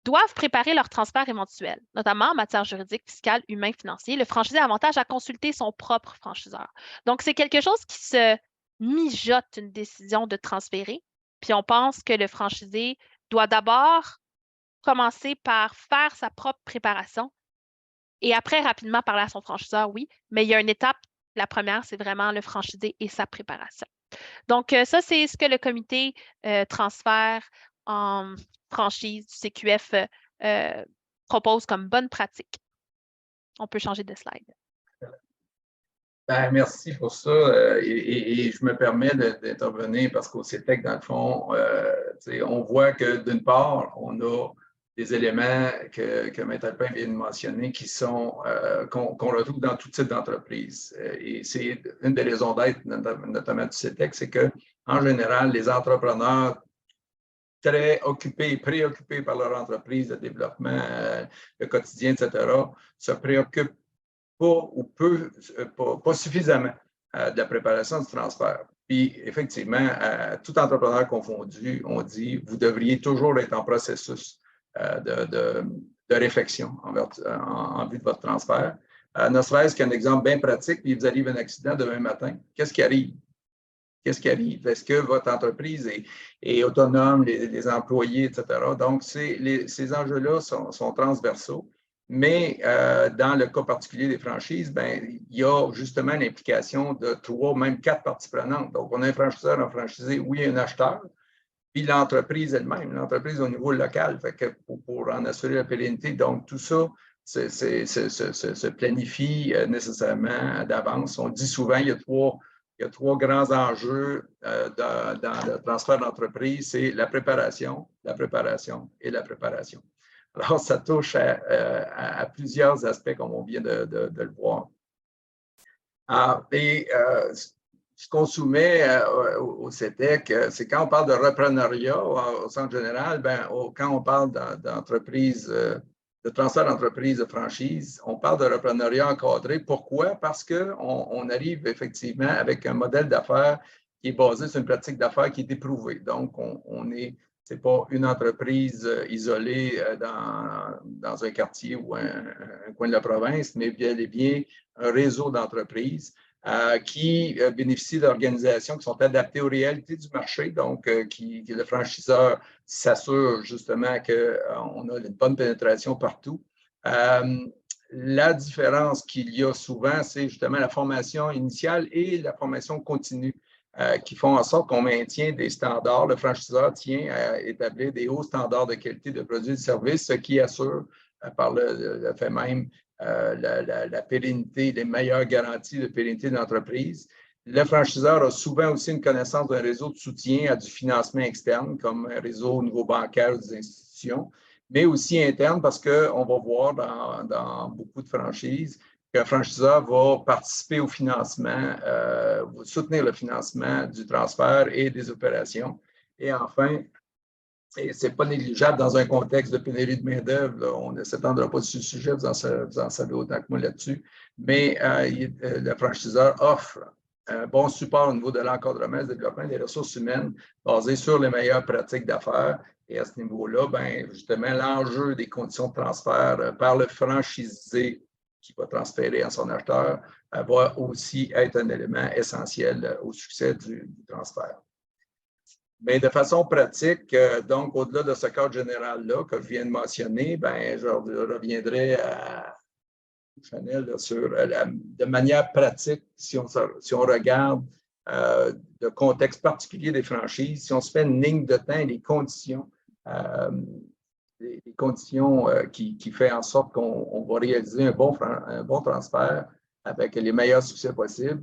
doivent préparer leur transfert éventuel, notamment en matière juridique, fiscale, humain, financier. Le franchisé a avantage à consulter son propre franchiseur. Donc, c'est quelque chose qui se mijote une décision de transférer. Puis, on pense que le franchisé doit d'abord commencer par faire sa propre préparation et après, rapidement, parler à son franchiseur, oui. Mais il y a une étape. La première, c'est vraiment le franchisé et sa préparation. Donc, ça, c'est ce que le comité transfert en franchise du CQF propose comme bonne pratique. On peut changer de slide. Ben, merci pour ça. Et je me permets d'intervenir parce qu'au CETEC, dans le fond, on voit que d'une part, on a des éléments que M. Alpin vient de mentionner qui sont qu'on retrouve dans tout type d'entreprise. Et c'est une des raisons d'être, notamment du CETEC, c'est qu'en général, les entrepreneurs très occupés, préoccupés par leur entreprise, le développement, le quotidien, etc., se préoccupent pas ou pas suffisamment de la préparation du transfert. Puis, effectivement, tout entrepreneur confondu, on dit vous devriez toujours être en processus de réflexion en vue de votre transfert. Ne serait-ce qu'un exemple bien pratique, puis il vous arrive un accident demain matin, qu'est-ce qui arrive? Qu'est-ce qui arrive? Est-ce que votre entreprise est autonome, les employés, etc.? Donc, ces enjeux-là sont transversaux. Mais dans le cas particulier des franchises, ben, il y a justement l'implication de 3, même 4 parties prenantes. Donc, on a un franchiseur, un franchisé, oui, un acheteur, puis l'entreprise elle-même, l'entreprise au niveau local, fait que pour en assurer la pérennité. Donc, tout ça se planifie nécessairement d'avance. On dit souvent il y a trois grands enjeux dans le transfert d'entreprise, c'est la préparation et la préparation. Alors, ça touche à plusieurs aspects, comme on vient de le voir. Ce qu'on soumet au CETEC, c'est quand on parle de reprenariat au Centre général, quand on parle d'entreprise, de transfert d'entreprise de franchise, on parle de reprenariat encadré. Pourquoi? Parce qu'on arrive effectivement avec un modèle d'affaires qui est basé sur une pratique d'affaires qui est éprouvée. Donc, ce n'est pas une entreprise isolée dans un quartier ou un coin de la province, mais bien et bien un réseau d'entreprises qui bénéficient d'organisations qui sont adaptées aux réalités du marché, donc le franchiseur s'assure justement qu'on a une bonne pénétration partout. La différence qu'il y a souvent, c'est justement la formation initiale et la formation continue qui font en sorte qu'on maintient des standards. Le franchiseur tient à établir des hauts standards de qualité de produits et de services, ce qui assure par le fait même la pérennité, les meilleures garanties de pérennité de l'entreprise. Le franchiseur a souvent aussi une connaissance d'un réseau de soutien à du financement externe, comme un réseau au niveau bancaire ou des institutions, mais aussi interne parce qu'on va voir dans beaucoup de franchises qu'un franchiseur va participer au financement, soutenir le financement du transfert et des opérations. Et enfin, et ce n'est pas négligeable dans un contexte de pénurie de main-d'œuvre. On ne s'étendra pas sur le sujet, vous en savez autant que moi là-dessus. Mais le franchiseur offre un bon support au niveau de l'encadrement, du développement des ressources humaines basées sur les meilleures pratiques d'affaires. Et à ce niveau-là, justement, l'enjeu des conditions de transfert par le franchisé qui va transférer à son acheteur va aussi être un élément essentiel au succès du transfert. Mais de façon pratique, donc au-delà de ce cadre général-là que je viens de mentionner, je reviendrai à Chanel là, sur de manière pratique, si on regarde le contexte particulier des franchises, si on se fait une ligne de temps et les conditions qui font en sorte qu'on va réaliser un bon transfert avec les meilleurs succès possibles,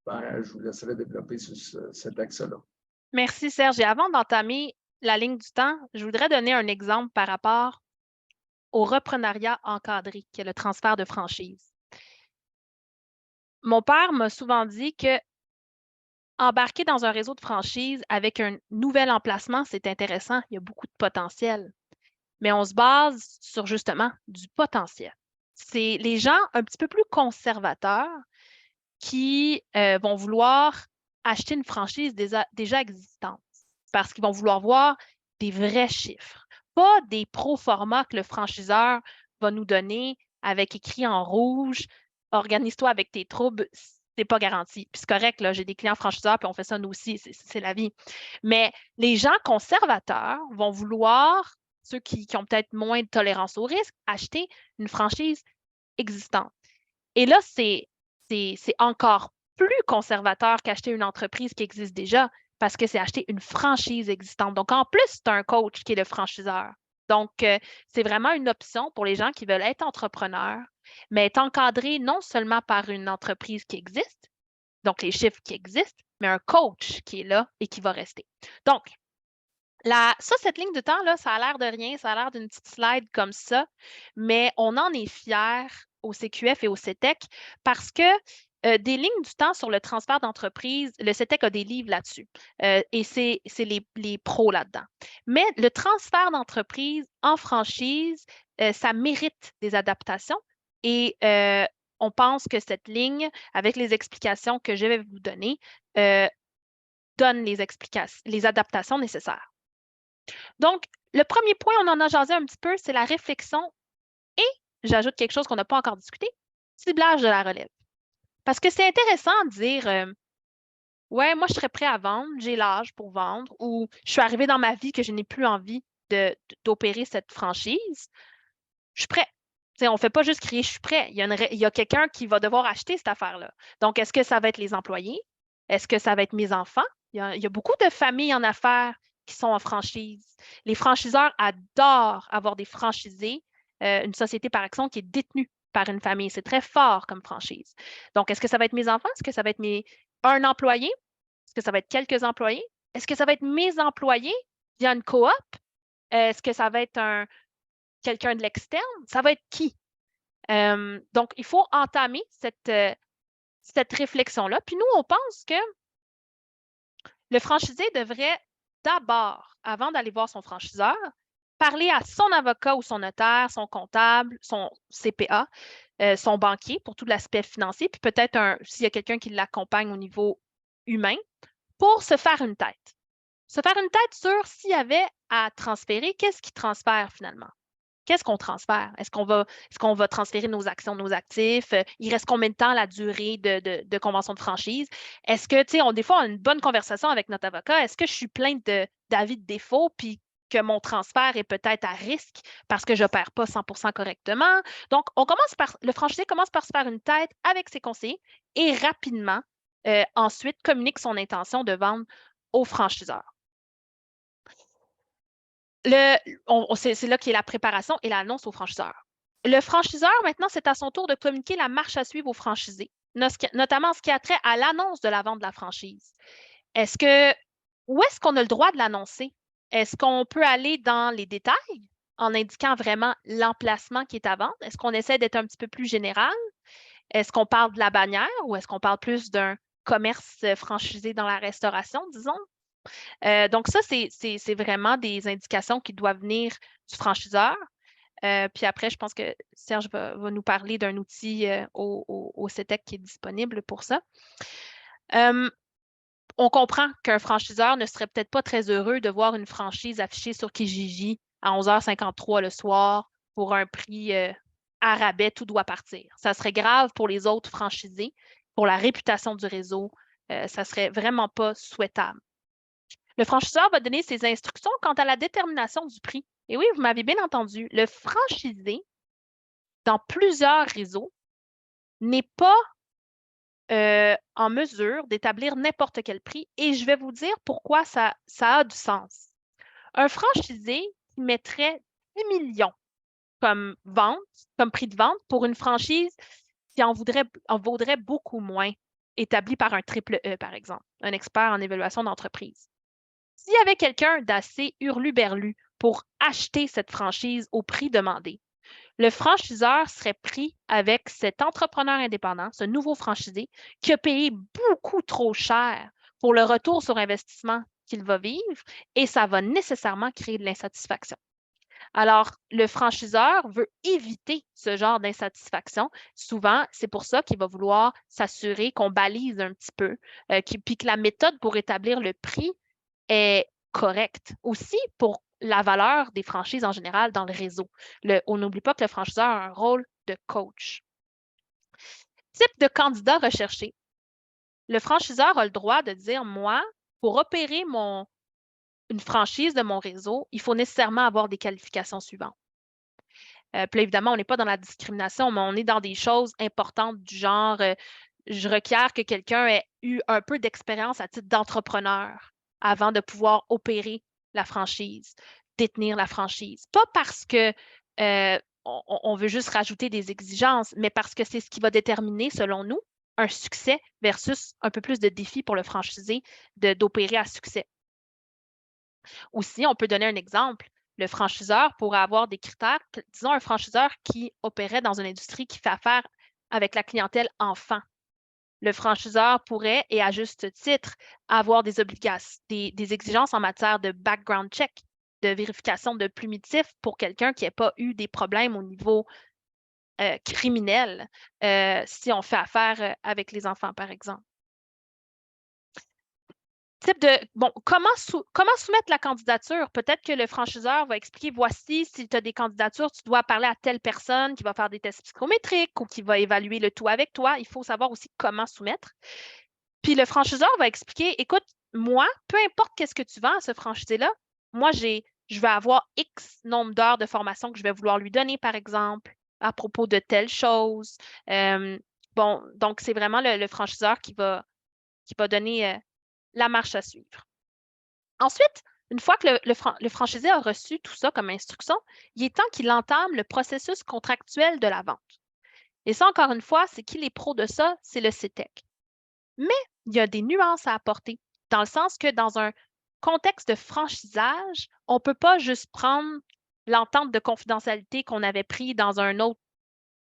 je vous laisserai développer sur cet axe-là. Merci, Serge. Et avant d'entamer la ligne du temps, je voudrais donner un exemple par rapport au reprenariat encadré, qui est le transfert de franchise. Mon père m'a souvent dit que embarquer dans un réseau de franchise avec un nouvel emplacement, c'est intéressant, il y a beaucoup de potentiel. Mais on se base sur justement du potentiel. C'est les gens un petit peu plus conservateurs qui vont vouloir acheter une franchise déjà existante parce qu'ils vont vouloir voir des vrais chiffres, pas des pro-formats que le franchiseur va nous donner avec écrit en rouge « Organise-toi avec tes troubles », c'est pas garanti. Puis c'est correct, là, j'ai des clients franchiseurs, puis on fait ça nous aussi, c'est la vie. Mais les gens conservateurs vont vouloir, ceux qui ont peut-être moins de tolérance au risque, acheter une franchise existante. Et là, c'est encore plus conservateur qu'acheter une entreprise qui existe déjà parce que c'est acheter une franchise existante. Donc, en plus, c'est un coach qui est le franchiseur. Donc, c'est vraiment une option pour les gens qui veulent être entrepreneurs, mais être encadrés non seulement par une entreprise qui existe, donc les chiffres qui existent, mais un coach qui est là et qui va rester. Donc, cette ligne de temps, là, ça a l'air de rien, ça a l'air d'une petite slide comme ça, mais on en est fiers au CQF et au CETEC parce que des lignes du temps sur le transfert d'entreprise, le CETEC a des livres là-dessus et c'est les pros là-dedans. Mais le transfert d'entreprise en franchise, ça mérite des adaptations et on pense que cette ligne, avec les explications que je vais vous donner, donne les adaptations nécessaires. Donc, le premier point, on en a jasé un petit peu, c'est la réflexion et j'ajoute quelque chose qu'on n'a pas encore discuté, ciblage de la relève. Parce que c'est intéressant de dire ouais, moi, je serais prêt à vendre, j'ai l'âge pour vendre, ou je suis arrivé dans ma vie que je n'ai plus envie d'opérer cette franchise. Je suis prêt. T'sais, on ne fait pas juste crier je suis prêt. Il y a quelqu'un qui va devoir acheter cette affaire-là. Donc, est-ce que ça va être les employés? Est-ce que ça va être mes enfants? Il y a beaucoup de familles en affaires qui sont en franchise. Les franchiseurs adorent avoir des franchisés, une société par exemple qui est détenue par une famille. C'est très fort comme franchise. Donc, est-ce que ça va être mes enfants? Est-ce que ça va être un employé? Est-ce que ça va être quelques employés? Est-ce que ça va être mes employés via une coop? Est-ce que ça va être quelqu'un de l'externe? Ça va être qui? Donc, il faut entamer cette réflexion-là. Puis nous, on pense que le franchisé devrait d'abord, avant d'aller voir son franchiseur, parler à son avocat ou son notaire, son comptable, son CPA, son banquier pour tout l'aspect financier, puis peut-être s'il y a quelqu'un qui l'accompagne au niveau humain, pour se faire une tête. Se faire une tête sur s'il y avait à transférer, qu'est-ce qui transfère finalement? Qu'est-ce qu'on transfère? Est-ce qu'on va transférer nos actions, nos actifs? Il reste combien de temps la durée de convention de franchise? Est-ce que, tu sais, des fois, on a une bonne conversation avec notre avocat. Est-ce que je suis plein d'avis de défaut puis que mon transfert est peut-être à risque parce que je n'opère pas 100% correctement? Donc, le franchisé commence par se faire une tête avec ses conseillers et rapidement, ensuite, communique son intention de vendre au franchiseur. C'est là qu'il y a la préparation et l'annonce au franchiseur. Le franchiseur, maintenant, c'est à son tour de communiquer la marche à suivre aux franchisés, notamment en ce qui a trait à l'annonce de la vente de la franchise. Où est-ce qu'on a le droit de l'annoncer? Est-ce qu'on peut aller dans les détails en indiquant vraiment l'emplacement qui est à vendre? Est-ce qu'on essaie d'être un petit peu plus général? Est-ce qu'on parle de la bannière ou est-ce qu'on parle plus d'un commerce franchisé dans la restauration, disons? Donc, ça, c'est vraiment des indications qui doivent venir du franchiseur. Puis après, je pense que Serge va nous parler d'un outil au CETEC qui est disponible pour ça. On comprend qu'un franchiseur ne serait peut-être pas très heureux de voir une franchise affichée sur Kijiji à 11h53 le soir pour un prix à rabais, tout doit partir. Ça serait grave pour les autres franchisés, pour la réputation du réseau. Ça serait vraiment pas souhaitable. Le franchiseur va donner ses instructions quant à la détermination du prix. Et oui, vous m'avez bien entendu, le franchisé, dans plusieurs réseaux, n'est pas en mesure d'établir n'importe quel prix. Et je vais vous dire pourquoi ça a du sens. Un franchisé qui mettrait 10 millions comme prix de vente pour une franchise qui en vaudrait beaucoup moins, établie par un triple E, par exemple, un expert en évaluation d'entreprise. S'il y avait quelqu'un d'assez hurluberlu pour acheter cette franchise au prix demandé, le franchiseur serait pris avec cet entrepreneur indépendant, ce nouveau franchisé, qui a payé beaucoup trop cher pour le retour sur investissement qu'il va vivre et ça va nécessairement créer de l'insatisfaction. Alors, le franchiseur veut éviter ce genre d'insatisfaction. Souvent, c'est pour ça qu'il va vouloir s'assurer qu'on balise un petit peu, puis que la méthode pour établir le prix est correcte. Aussi pour la valeur des franchises en général dans le réseau. On n'oublie pas que le franchiseur a un rôle de coach. Type de candidat recherché. Le franchiseur a le droit de dire, moi, pour opérer une franchise de mon réseau, il faut nécessairement avoir des qualifications suivantes. Puis évidemment, on n'est pas dans la discrimination, mais on est dans des choses importantes du genre, je requiers que quelqu'un ait eu un peu d'expérience à titre d'entrepreneur avant de pouvoir opérer la franchise. détenir la franchise. Pas parce que on veut juste rajouter des exigences, mais parce que c'est ce qui va déterminer, selon nous, un succès versus un peu plus de défis pour le franchisé d'opérer à succès. Aussi, on peut donner un exemple. Le franchiseur pourrait avoir des critères, disons un franchiseur qui opérait dans une industrie qui fait affaire avec la clientèle enfant. Le franchiseur pourrait, et à juste titre, avoir des obligations, des exigences en matière de background check, de vérification de plumitif pour quelqu'un qui n'a pas eu des problèmes au niveau criminel, si on fait affaire avec les enfants, par exemple. Comment soumettre la candidature? Peut-être que le franchiseur va expliquer, voici, si tu as des candidatures, tu dois parler à telle personne qui va faire des tests psychométriques ou qui va évaluer le tout avec toi. Il faut savoir aussi comment soumettre. Puis le franchiseur va expliquer, écoute, moi, peu importe qu'est-ce que tu vends à ce franchisé-là, moi, je vais avoir X nombre d'heures de formation que je vais vouloir lui donner, par exemple, à propos de telle chose. Donc, c'est vraiment le franchiseur qui va donner la marche à suivre. Ensuite, une fois que le franchisé a reçu tout ça comme instruction, il est temps qu'il entame le processus contractuel de la vente. Et ça, encore une fois, c'est qui les pros de ça? C'est le CETEC. Mais il y a des nuances à apporter, dans le sens que dans un contexte de franchisage, on ne peut pas juste prendre l'entente de confidentialité qu'on avait pris dans un autre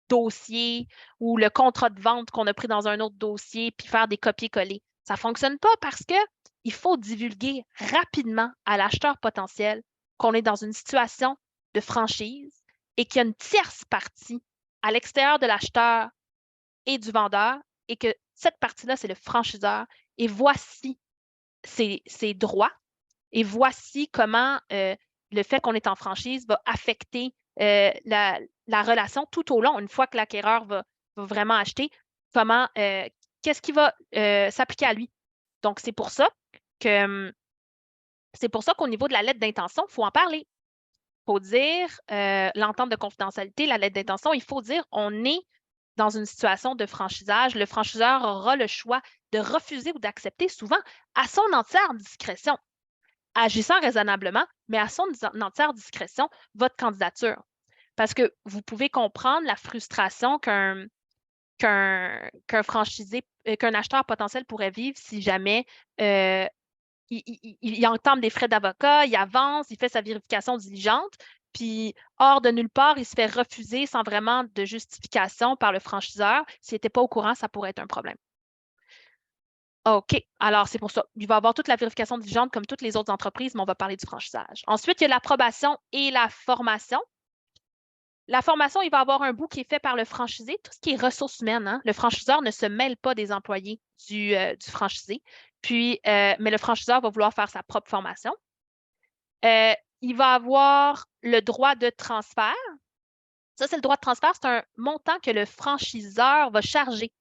dossier ou le contrat de vente qu'on a pris dans un autre dossier puis faire des copier-coller. Ça ne fonctionne pas parce qu'il faut divulguer rapidement à l'acheteur potentiel qu'on est dans une situation de franchise et qu'il y a une tierce partie à l'extérieur de l'acheteur et du vendeur et que cette partie-là, c'est le franchiseur. Et voici ses droits et voici comment le fait qu'on est en franchise va affecter la relation tout au long, une fois que l'acquéreur va vraiment acheter, qu'est-ce qui va s'appliquer à lui. Donc, c'est pour ça qu'au niveau de la lettre d'intention, il faut en parler. Il faut dire l'entente de confidentialité, la lettre d'intention, il faut dire on est dans une situation de franchisage. Le franchiseur aura le choix de refuser ou d'accepter, souvent à son entière discrétion, agissant raisonnablement, mais à son entière discrétion, votre candidature. Parce que vous pouvez comprendre la frustration qu'un franchisé, qu'un acheteur potentiel pourrait vivre si jamais il entame des frais d'avocat, il avance, il fait sa vérification diligente, puis hors de nulle part, il se fait refuser sans vraiment de justification par le franchiseur. S'il n'était pas au courant, ça pourrait être un problème. OK, alors c'est pour ça. Il va y avoir toute la vérification diligente comme toutes les autres entreprises, mais on va parler du franchisage. Ensuite, il y a l'approbation et la formation. La formation, il va y avoir un bout qui est fait par le franchisé, tout ce qui est ressources humaines. Hein? Le franchiseur ne se mêle pas des employés du franchisé, mais le franchiseur va vouloir faire sa propre formation. Il va avoir le droit de transfert. Ça, c'est le droit de transfert, c'est un montant que le franchiseur va charger.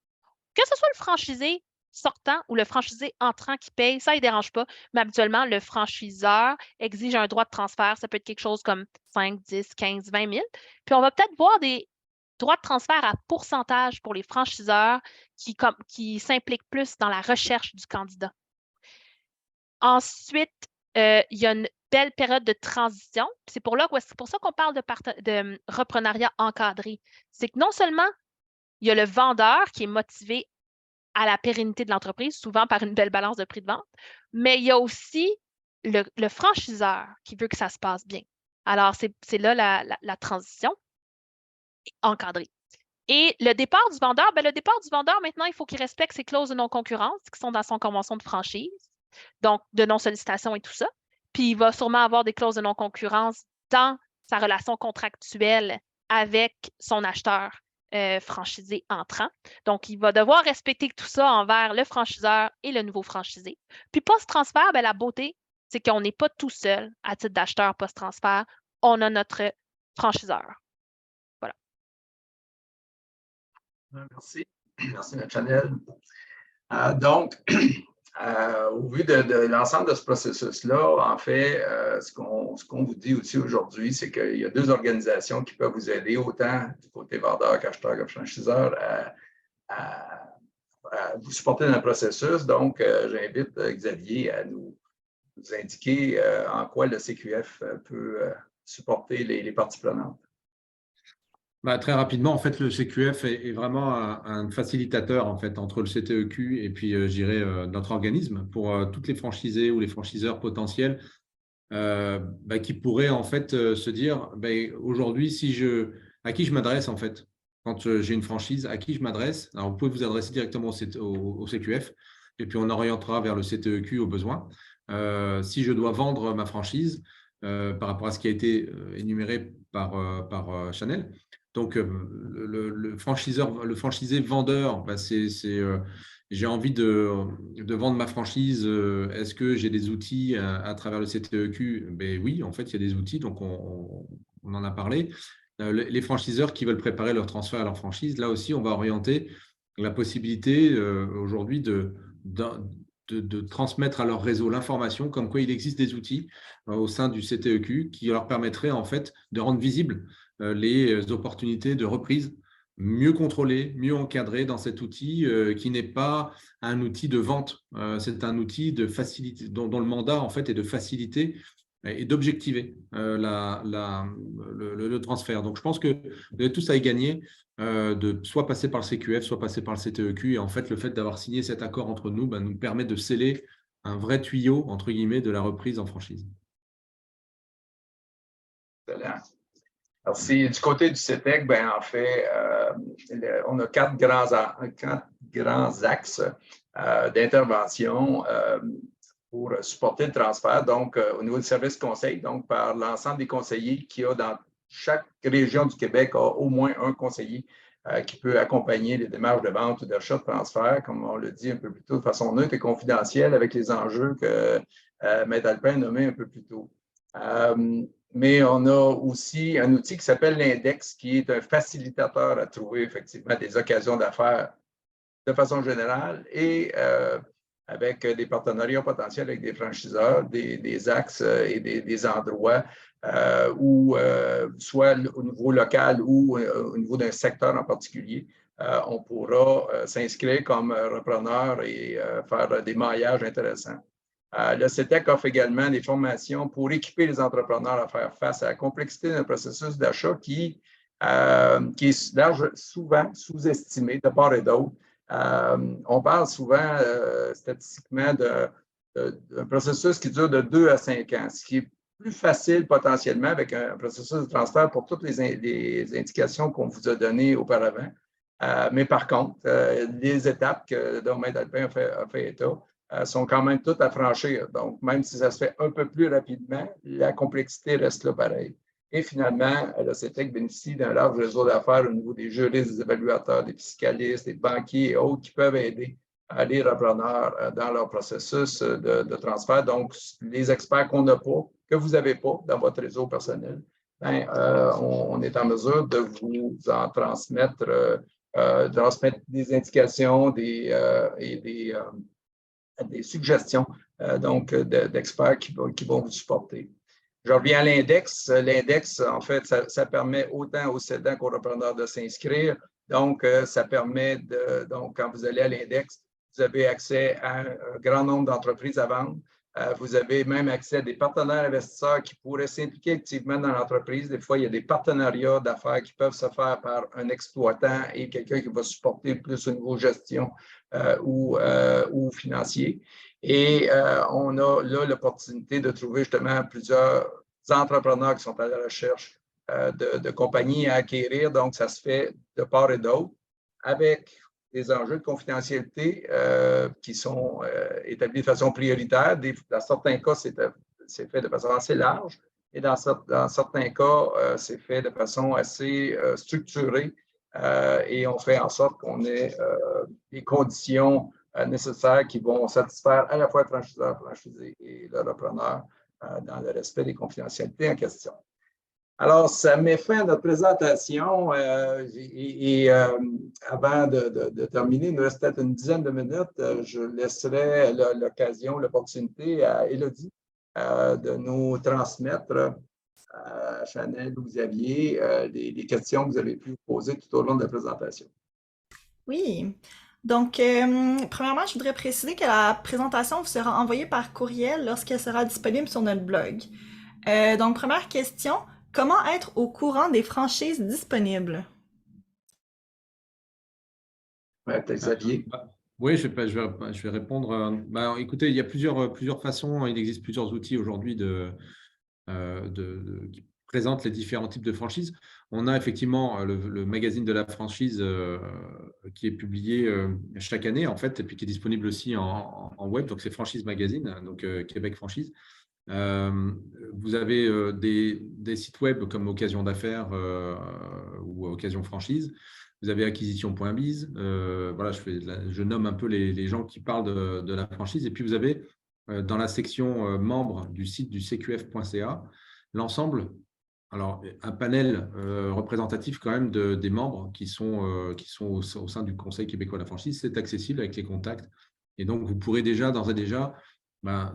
Que ce soit le franchisé sortant ou le franchisé entrant qui paye, ça, il ne dérange pas. Mais habituellement, le franchiseur exige un droit de transfert. Ça peut être quelque chose comme 5, 10, 15, 20 000. Puis on va peut-être voir des droits de transfert à pourcentage pour les franchiseurs qui s'impliquent plus dans la recherche du candidat. Ensuite, il y a une belle période de transition. C'est pour ça qu'on parle de reprenariat encadré. C'est que non seulement il y a le vendeur qui est motivé à la pérennité de l'entreprise, souvent par une belle balance de prix de vente, mais il y a aussi le franchiseur qui veut que ça se passe bien. Alors, c'est là la transition encadrée. Et le départ du vendeur, maintenant, il faut qu'il respecte ses clauses de non-concurrence qui sont dans son convention de franchise, donc de non-sollicitation et tout ça. Puis, il va sûrement avoir des clauses de non-concurrence dans sa relation contractuelle avec son acheteur franchisé entrant. Donc, il va devoir respecter tout ça envers le franchiseur et le nouveau franchisé. Puis, post-transfert, la beauté, c'est qu'on n'est pas tout seul à titre d'acheteur post-transfert. On a notre franchiseur. Voilà. Merci. Merci, M. Chanel. Donc, au vu de l'ensemble de ce processus-là, en fait, ce qu'on vous dit aussi aujourd'hui, c'est qu'il y a deux organisations qui peuvent vous aider, autant du côté vendeur qu'acheteur que franchiseur, à vous supporter dans le processus. Donc, j'invite Xavier à nous nous indiquer en quoi le CQF peut supporter les parties prenantes. Très rapidement, en fait, le CQF est vraiment un facilitateur en fait, entre le CTEQ et puis, je dirais, notre organisme pour toutes les franchisés ou les franchiseurs potentiels qui pourraient en fait se dire aujourd'hui, à qui je m'adresse en fait quand j'ai une franchise, à qui je m'adresse. Alors, vous pouvez vous adresser directement au CQF et puis on orientera vers le CTEQ au besoin. Si je dois vendre ma franchise par rapport à ce qui a été énuméré par Chanel. Donc, le franchisé vendeur, j'ai envie de vendre ma franchise. Est-ce que j'ai des outils à travers le CTEQ? Oui, en fait, il y a des outils, donc on en a parlé. Les franchiseurs qui veulent préparer leur transfert à leur franchise, là aussi, on va orienter la possibilité aujourd'hui de transmettre à leur réseau l'information comme quoi il existe des outils au sein du CTEQ qui leur permettraient en fait de rendre visibles les opportunités de reprise mieux contrôlées, mieux encadrées dans cet outil qui n'est pas un outil de vente, c'est un outil de facilité, dont le mandat en fait est de faciliter et d'objectiver le transfert. Donc, je pense que vous avez tous à y gagner de soit passer par le CQF, soit passer par le CTEQ. Et en fait, le fait d'avoir signé cet accord entre nous nous permet de sceller un vrai tuyau, entre guillemets, de la reprise en franchise. Excellent. Merci. Du côté du CETEC, en fait, on a quatre grands axes d'intervention pour supporter le transfert. Donc, au niveau du service conseil, donc par l'ensemble des conseillers qu'il y a dans chaque région du Québec, a au moins un conseiller qui peut accompagner les démarches de vente ou d'achat de transfert, comme on l'a dit un peu plus tôt, de façon neutre et confidentielle avec les enjeux que Maître Alpin a nommés un peu plus tôt. Mais on a aussi un outil qui s'appelle l'index, qui est un facilitateur à trouver effectivement des occasions d'affaires de façon générale et avec des partenariats potentiels avec des franchiseurs, des axes et des endroits où, soit au niveau local ou au niveau d'un secteur en particulier, on pourra s'inscrire comme repreneur et faire des maillages intéressants. Le CETEC offre également des formations pour équiper les entrepreneurs à faire face à la complexité d'un processus d'achat qui est souvent sous-estimé de part et d'autre. On parle souvent statistiquement d'un processus qui dure de 2 à 5 ans, ce qui est plus facile potentiellement avec un processus de transfert pour toutes les indications qu'on vous a données auparavant. Mais par contre, les étapes dont Maître Alpin a fait état sont quand même toutes à franchir. Donc, même si ça se fait un peu plus rapidement, la complexité reste là pareil. Et finalement, le CETEC bénéficie d'un large réseau d'affaires au niveau des juristes, des évaluateurs, des fiscalistes, des banquiers et autres qui peuvent aider les repreneurs dans leur processus de transfert. Donc, les experts qu'on n'a pas, que vous n'avez pas dans votre réseau personnel, on est en mesure de vous en transmettre, des indications et des suggestions d'experts qui vont vous supporter. Je reviens à l'index. L'index, en fait, ça permet autant aux cédants qu'aux repreneurs de s'inscrire. Donc, ça permet donc, quand vous allez à l'index, vous avez accès à un grand nombre d'entreprises à vendre. Vous avez même accès à des partenaires investisseurs qui pourraient s'impliquer activement dans l'entreprise. Des fois, il y a des partenariats d'affaires qui peuvent se faire par un exploitant et quelqu'un qui va supporter plus au niveau gestion ou financier. Et on a là l'opportunité de trouver justement plusieurs entrepreneurs qui sont à la recherche de compagnies à acquérir. Donc, ça se fait de part et d'autre avec des enjeux de confidentialité qui sont établis de façon prioritaire. Dans certains cas, c'est fait de façon assez large et dans certains cas, c'est fait de façon assez structurée et on fait en sorte qu'on ait des conditions nécessaires qui vont satisfaire à la fois le franchiseur, franchisé et le repreneur dans le respect des confidentialités en question. Alors, ça met fin à notre présentation avant de terminer, il nous reste peut-être une dizaine de minutes. Je laisserai l'opportunité à Élodie de nous transmettre à Chanel ou Xavier les questions que vous avez pu poser tout au long de la présentation. Oui. Donc, premièrement, je voudrais préciser que la présentation vous sera envoyée par courriel lorsqu'elle sera disponible sur notre blog. Donc, première question, comment être au courant des franchises disponibles? Ouais, peut-être Xavier. Oui, je vais répondre. Écoutez, il y a plusieurs façons. Il existe plusieurs outils aujourd'hui qui présentent les différents types de franchises. On a effectivement le magazine de la franchise qui est publié chaque année, en fait, et puis qui est disponible aussi en web. Donc, c'est Franchise Magazine, donc Québec Franchise. Vous avez des sites web comme Occasion d'affaires ou Occasion Franchise. Vous avez acquisition.biz. Voilà, je nomme un peu les gens qui parlent de la franchise. Et puis, vous avez dans la section membres du site du cqf.ca l'ensemble, alors un panel représentatif quand même des membres qui sont au sein du Conseil québécois de la franchise. C'est accessible avec les contacts. Et donc, vous pourrez déjà, d'ores et déjà,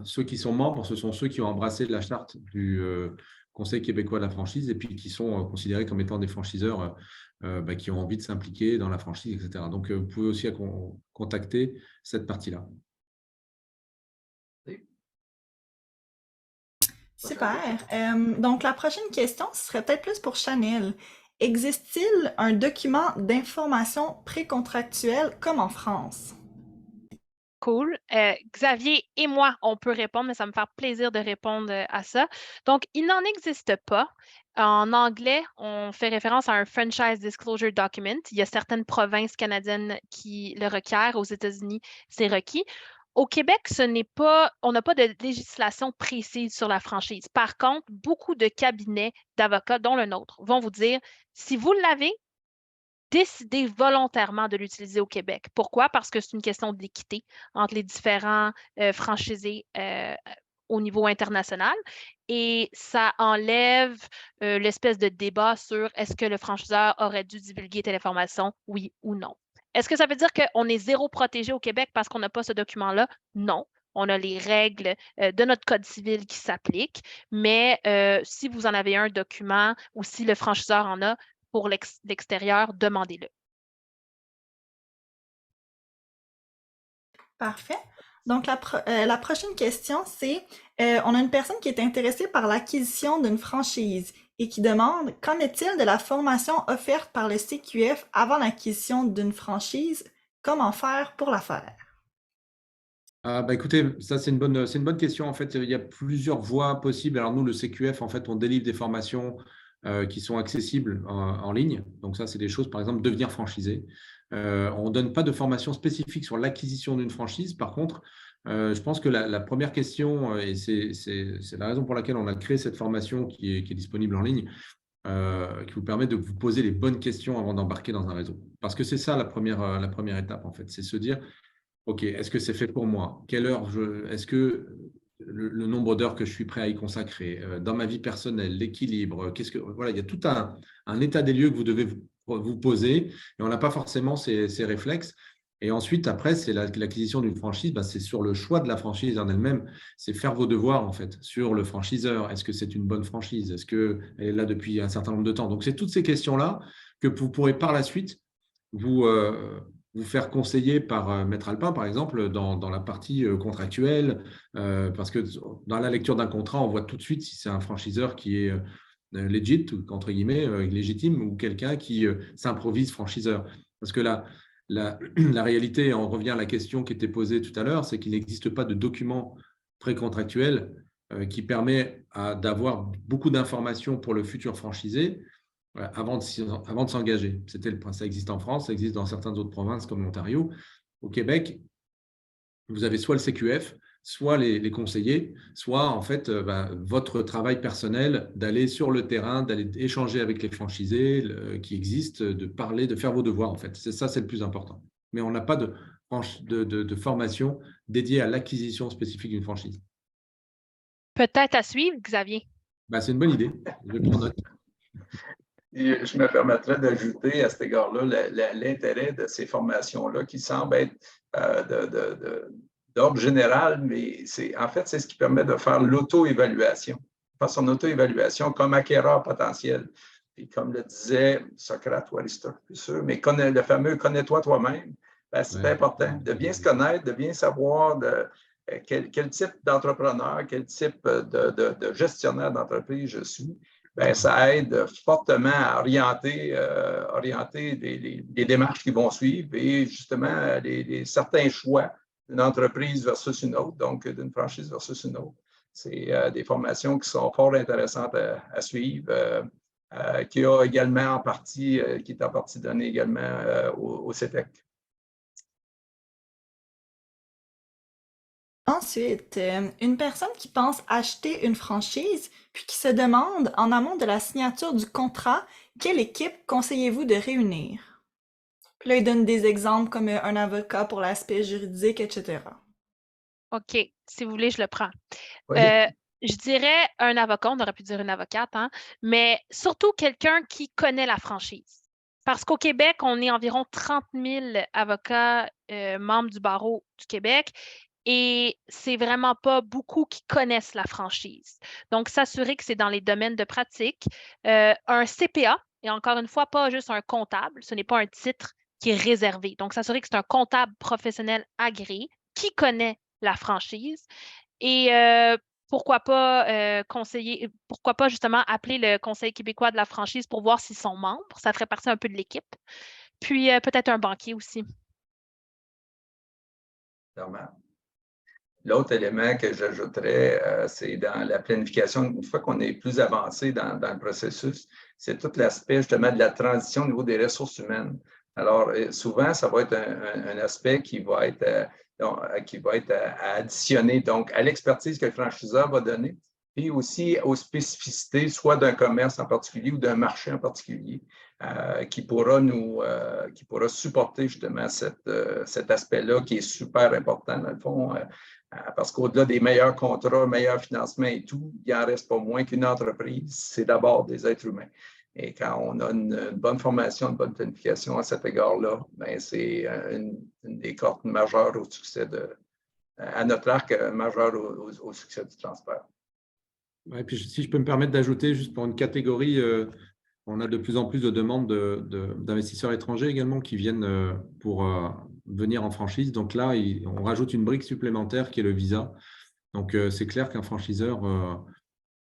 ceux qui sont membres, ce sont ceux qui ont embrassé la charte du Conseil québécois de la franchise et puis qui sont considérés comme étant des franchiseurs qui ont envie de s'impliquer dans la franchise, etc. Donc, vous pouvez aussi contacter cette partie-là. Super. Donc, la prochaine question, ce serait peut-être plus pour Chanel. Existe-t-il un document d'information précontractuelle comme en France? Cool. Xavier et moi, on peut répondre, mais ça me fait plaisir de répondre à ça. Donc, il n'en existe pas. En anglais, on fait référence à un Franchise Disclosure Document. Il y a certaines provinces canadiennes qui le requièrent. Aux États-Unis, c'est requis. Au Québec, on n'a pas de législation précise sur la franchise. Par contre, beaucoup de cabinets d'avocats, dont le nôtre, vont vous dire, si vous l'avez, décidez volontairement de l'utiliser au Québec. Pourquoi? Parce que c'est une question d'équité entre les différents franchisés au niveau international et ça enlève l'espèce de débat sur est-ce que le franchiseur aurait dû divulguer telle information, oui ou non. Est-ce que ça veut dire qu'on est zéro protégé au Québec parce qu'on n'a pas ce document-là? Non. On a les règles de notre code civil qui s'appliquent, mais si vous en avez un document ou si le franchiseur en a, pour l'extérieur, demandez-le. Parfait. Donc, la prochaine question, c'est, on a une personne qui est intéressée par l'acquisition d'une franchise et qui demande, qu'en est-il de la formation offerte par le CQF avant l'acquisition d'une franchise? Comment faire pour la faire? Écoutez, ça c'est une bonne question. En fait, il y a plusieurs voies possibles. Alors nous, le CQF, en fait, on délivre des formations qui sont accessibles en ligne. Donc ça, c'est des choses, par exemple, devenir franchisé. On ne donne pas de formation spécifique sur l'acquisition d'une franchise. Par contre, je pense que la première question, et c'est la raison pour laquelle on a créé cette formation qui est disponible en ligne, qui vous permet de vous poser les bonnes questions avant d'embarquer dans un réseau. Parce que c'est ça la première étape, en fait. C'est se dire, OK, est-ce que c'est fait pour moi? Quelle heure est-ce que le nombre d'heures que je suis prêt à y consacrer, dans ma vie personnelle, l'équilibre, voilà, il y a tout un état des lieux que vous devez vous poser et on n'a pas forcément ces réflexes. Et ensuite, après, c'est l'acquisition d'une franchise, c'est sur le choix de la franchise en elle-même, c'est faire vos devoirs en fait sur le franchiseur. Est-ce que c'est une bonne franchise? Est-ce qu'elle est là depuis un certain nombre de temps? Donc, c'est toutes ces questions-là que vous pourrez par la suite vous faire conseiller par Maître Alpin, par exemple, dans la partie contractuelle, parce que dans la lecture d'un contrat, on voit tout de suite si c'est un franchiseur qui est legit, entre guillemets, légitime, ou quelqu'un qui s'improvise franchiseur. Parce que la réalité, on revient à la question qui était posée tout à l'heure, c'est qu'il n'existe pas de document précontractuel qui permet d'avoir beaucoup d'informations pour le futur franchisé avant de s'engager. Ça existe en France, ça existe dans certaines autres provinces comme l'Ontario. Au Québec, vous avez soit le CQF, soit les conseillers, soit en fait votre travail personnel d'aller sur le terrain, d'aller échanger avec les franchisés qui existent, de parler, de faire vos devoirs en fait. C'est le plus important. Mais on n'a pas de formation dédiée à l'acquisition spécifique d'une franchise. Peut-être à suivre, Xavier. C'est une bonne idée. Je prends note. Je me permettrais d'ajouter à cet égard-là l'intérêt de ces formations-là qui semblent être d'ordre général, mais en fait, c'est ce qui permet de faire l'auto-évaluation. Faire son auto-évaluation comme acquéreur potentiel. Et comme le disait Socrate ou Aristote, plus sûr, mais le fameux « connais-toi toi-même », Ben, c'est Ouais. important de bien se connaître, de bien savoir quel type d'entrepreneur, quel type de gestionnaire d'entreprise je suis. Ben, ça aide fortement à orienter les démarches qui vont suivre et justement certains choix d'une entreprise versus une autre, donc d'une franchise versus une autre. C'est des formations qui sont fort intéressantes à suivre, qui est en partie donnée également au CETEC. Ensuite, une personne qui pense acheter une franchise, puis qui se demande, en amont de la signature du contrat, quelle équipe conseillez-vous de réunir? Puis là, il donne des exemples comme un avocat pour l'aspect juridique, etc. OK, si vous voulez, je le prends. Oui. Je dirais un avocat, on aurait pu dire une avocate, hein, mais surtout quelqu'un qui connaît la franchise. Parce qu'au Québec, on est environ 30 000 avocats membres du barreau du Québec et c'est vraiment pas beaucoup qui connaissent la franchise. Donc, s'assurer que c'est dans les domaines de pratique. Un CPA, et encore une fois, pas juste un comptable, ce n'est pas un titre qui est réservé. Donc, s'assurer que c'est un comptable professionnel agréé qui connaît la franchise. Et pourquoi pas justement appeler le Conseil québécois de la franchise pour voir s'ils sont membres. Ça ferait partie un peu de l'équipe. Puis peut-être un banquier aussi. Clairement. L'autre élément que j'ajouterais, c'est dans la planification. Une fois qu'on est plus avancé dans le processus, c'est tout l'aspect justement de la transition au niveau des ressources humaines. Alors, souvent, ça va être un aspect qui va être à additionner donc à l'expertise que le franchiseur va donner, et aussi aux spécificités, soit d'un commerce en particulier ou d'un marché en particulier, qui pourra supporter justement cet aspect-là qui est super important dans le fond. Parce qu'au-delà des meilleurs contrats, meilleurs financements et tout, il n'en reste pas moins qu'une entreprise, c'est d'abord des êtres humains. Et quand on a une bonne formation, une bonne planification à cet égard-là, ben c'est une des cordes majeures au succès à notre arc majeur au succès du transfert. Ouais, puis si je peux me permettre d'ajouter, juste pour une catégorie, on a de plus en plus de demandes d'investisseurs étrangers également qui viennent pour venir en franchise. Donc là, on rajoute une brique supplémentaire qui est le visa. Donc, c'est clair qu'un franchiseur,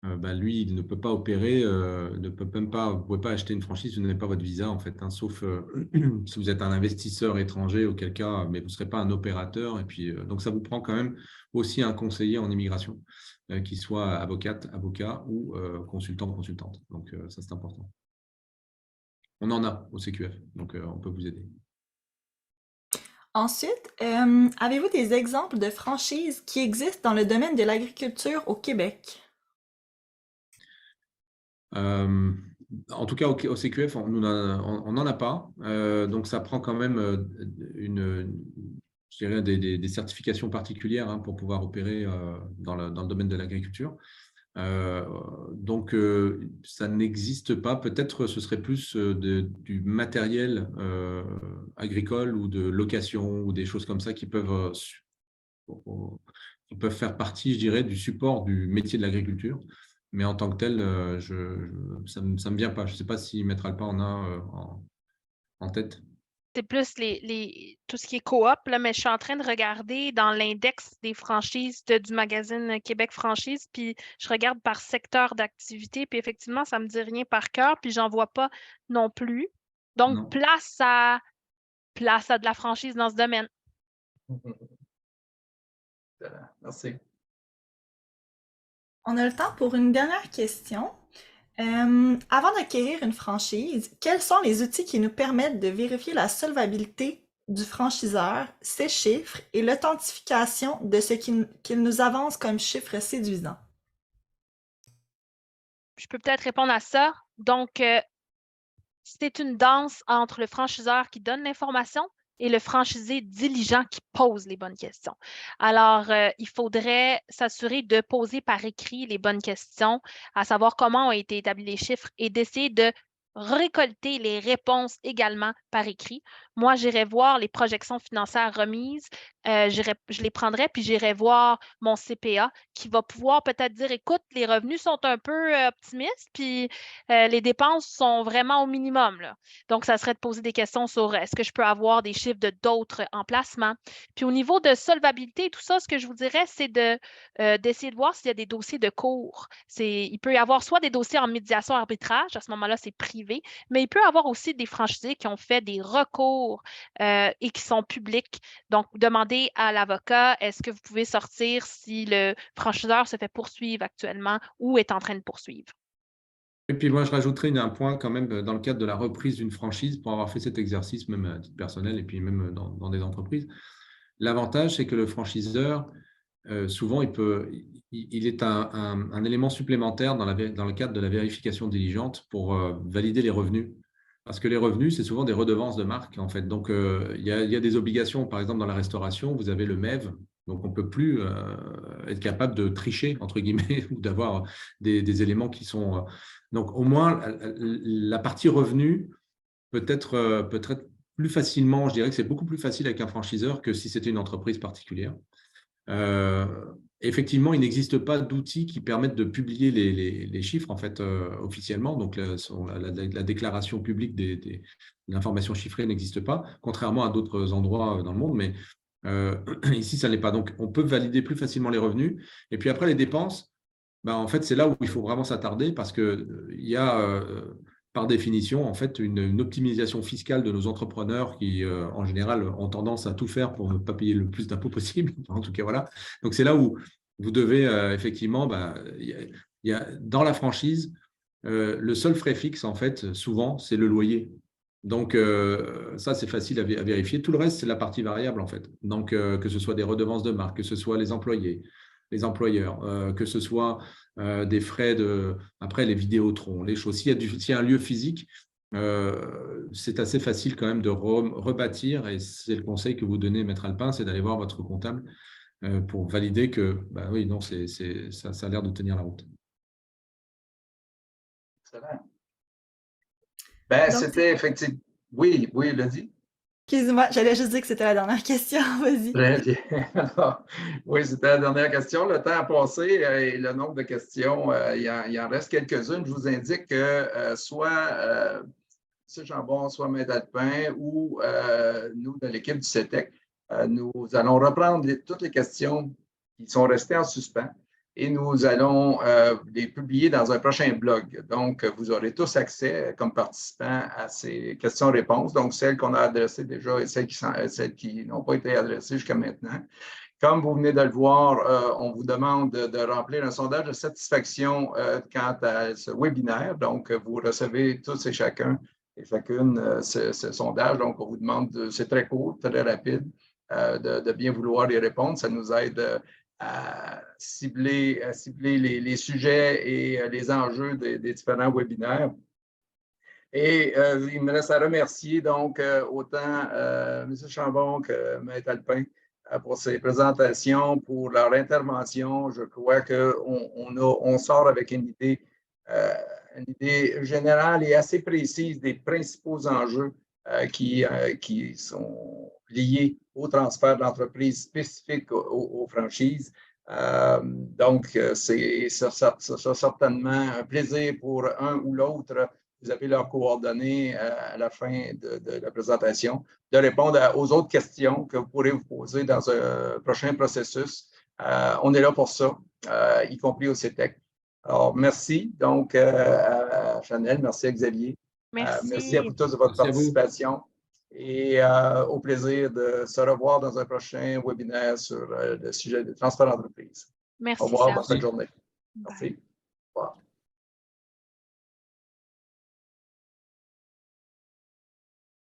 lui, il ne peut pas opérer, vous ne pouvez pas acheter une franchise, vous n'avez pas votre visa, en fait, hein, sauf si vous êtes un investisseur étranger, auquel cas, mais vous ne serez pas un opérateur. Et puis, donc, ça vous prend quand même aussi un conseiller en immigration, qui soit avocat ou consultante. Donc, ça, c'est important. On en a au CQF, donc on peut vous aider. Ensuite, avez-vous des exemples de franchises qui existent dans le domaine de l'agriculture au Québec? En tout cas, au CQF, on n'en a pas. Donc, ça prend quand même je dirais des certifications particulières pour pouvoir opérer dans le domaine de l'agriculture. Donc, ça n'existe pas. Peut-être ce serait plus du matériel agricole ou de location ou des choses comme ça qui peuvent faire partie, je dirais, du support du métier de l'agriculture. Mais en tant que tel, ça ne me vient pas. Je ne sais pas si Metralpa en a en tête. C'est plus tout ce qui est coop, là, mais je suis en train de regarder dans l'index des franchises du magazine Québec Franchise, puis je regarde par secteur d'activité, puis effectivement, ça ne me dit rien par cœur, puis j'en vois pas non plus. Donc, Non. place à de la franchise dans ce domaine. Merci. On a le temps pour une dernière question. Avant d'acquérir une franchise, quels sont les outils qui nous permettent de vérifier la solvabilité du franchiseur, ses chiffres et l'authentification de ce qu'il nous avance comme chiffres séduisants? Je peux peut-être répondre à ça. Donc, c'est une danse entre le franchiseur qui donne l'information et le franchisé diligent qui pose les bonnes questions. Alors, il faudrait s'assurer de poser par écrit les bonnes questions, à savoir comment ont été établis les chiffres et d'essayer de récolter les réponses également par écrit. Moi, j'irai voir les projections financières remises je les prendrais, puis j'irai voir mon CPA qui va pouvoir peut-être dire, écoute, les revenus sont un peu optimistes, puis les dépenses sont vraiment au minimum, là. Donc, ça serait de poser des questions sur est-ce que je peux avoir des chiffres de d'autres emplacements. Puis au niveau de solvabilité et tout ça, ce que je vous dirais, c'est d'essayer de voir s'il y a des dossiers de cours. Il peut y avoir soit des dossiers en médiation arbitrage, à ce moment-là, c'est privé, mais il peut y avoir aussi des franchisés qui ont fait des recours et qui sont publics. Donc, demandez à l'avocat, est-ce que vous pouvez sortir si le franchiseur se fait poursuivre actuellement ou est en train de poursuivre? Et puis moi, je rajouterais un point quand même dans le cadre de la reprise d'une franchise, pour avoir fait cet exercice, même à titre personnel et puis même dans des entreprises. L'avantage, c'est que le franchiseur, souvent, il est un élément supplémentaire dans le cadre de la vérification diligente pour valider les revenus. Parce que les revenus, c'est souvent des redevances de marque, en fait. Donc, il y a des obligations. Par exemple, dans la restauration, vous avez le MEV. Donc, on ne peut plus être capable de tricher, entre guillemets, ou d'avoir des éléments qui sont… Donc, au moins, la partie revenu peut être plus facilement, je dirais que c'est beaucoup plus facile avec un franchiseur que si c'était une entreprise particulière. Effectivement, il n'existe pas d'outils qui permettent de publier les chiffres en fait, officiellement. Donc, la déclaration publique de l'information chiffrée n'existe pas, contrairement à d'autres endroits dans le monde. Mais ici, ça ne l'est pas. Donc, on peut valider plus facilement les revenus. Et puis après, les dépenses, ben, en fait, c'est là où il faut vraiment s'attarder parce qu'il y a… par définition, en fait, une optimisation fiscale de nos entrepreneurs qui, en général, ont tendance à tout faire pour ne pas payer le plus d'impôts possible. En tout cas, voilà. Donc, c'est là où vous devez, effectivement, dans la franchise, le seul frais fixe, en fait, souvent, c'est le loyer. Donc, ça, c'est facile à vérifier. Tout le reste, c'est la partie variable, en fait. Donc, que ce soit des redevances de marque, que ce soit les employés, les employeurs, que ce soit des frais après les vidéotrons, les choses. S'il y a un lieu physique, c'est assez facile quand même de rebâtir, et c'est le conseil que vous donnez, Maître Alpin, c'est d'aller voir votre comptable pour valider que, oui, non, ça a l'air de tenir la route. Excellent. C'était effectivement… Oui, il l'a dit. Excuse-moi, j'allais juste dire que c'était la dernière question. Vas-y. Très bien. Alors, oui, c'était la dernière question. Le temps a passé et le nombre de questions, il en reste quelques-unes. Je vous indique que soit M. Chambon, soit Maître Alpin ou nous, de l'équipe du CETEC, nous allons reprendre toutes les questions qui sont restées en suspens et nous allons les publier dans un prochain blog. Donc, vous aurez tous accès comme participants à ces questions-réponses, donc celles qu'on a adressées déjà et celles qui n'ont pas été adressées jusqu'à maintenant. Comme vous venez de le voir, on vous demande de remplir un sondage de satisfaction quant à ce webinaire. Donc, vous recevez tous et chacune ce sondage. Donc, on vous demande, c'est très court, très rapide, de bien vouloir y répondre. Ça nous aide à cibler les sujets et les enjeux des différents webinaires. Et il me reste à remercier donc autant M. Chambon que Maître Alpin pour ces présentations, pour leur intervention. Je crois qu'on sort avec une idée générale et assez précise des principaux enjeux qui sont liés au transfert d'entreprises spécifiques aux franchises. Donc, c'est certainement un plaisir pour un ou l'autre. Vous avez leurs coordonnées à la fin de la présentation, de répondre aux autres questions que vous pourrez vous poser dans un prochain processus. On est là pour ça, y compris au CETEC. Alors, merci donc à Chanel, merci à Xavier. Merci à vous tous de votre participation et au plaisir de se revoir dans un prochain webinaire sur le sujet du transfert d'entreprise. Merci. Au revoir, bonne fin de journée. Merci. Au revoir.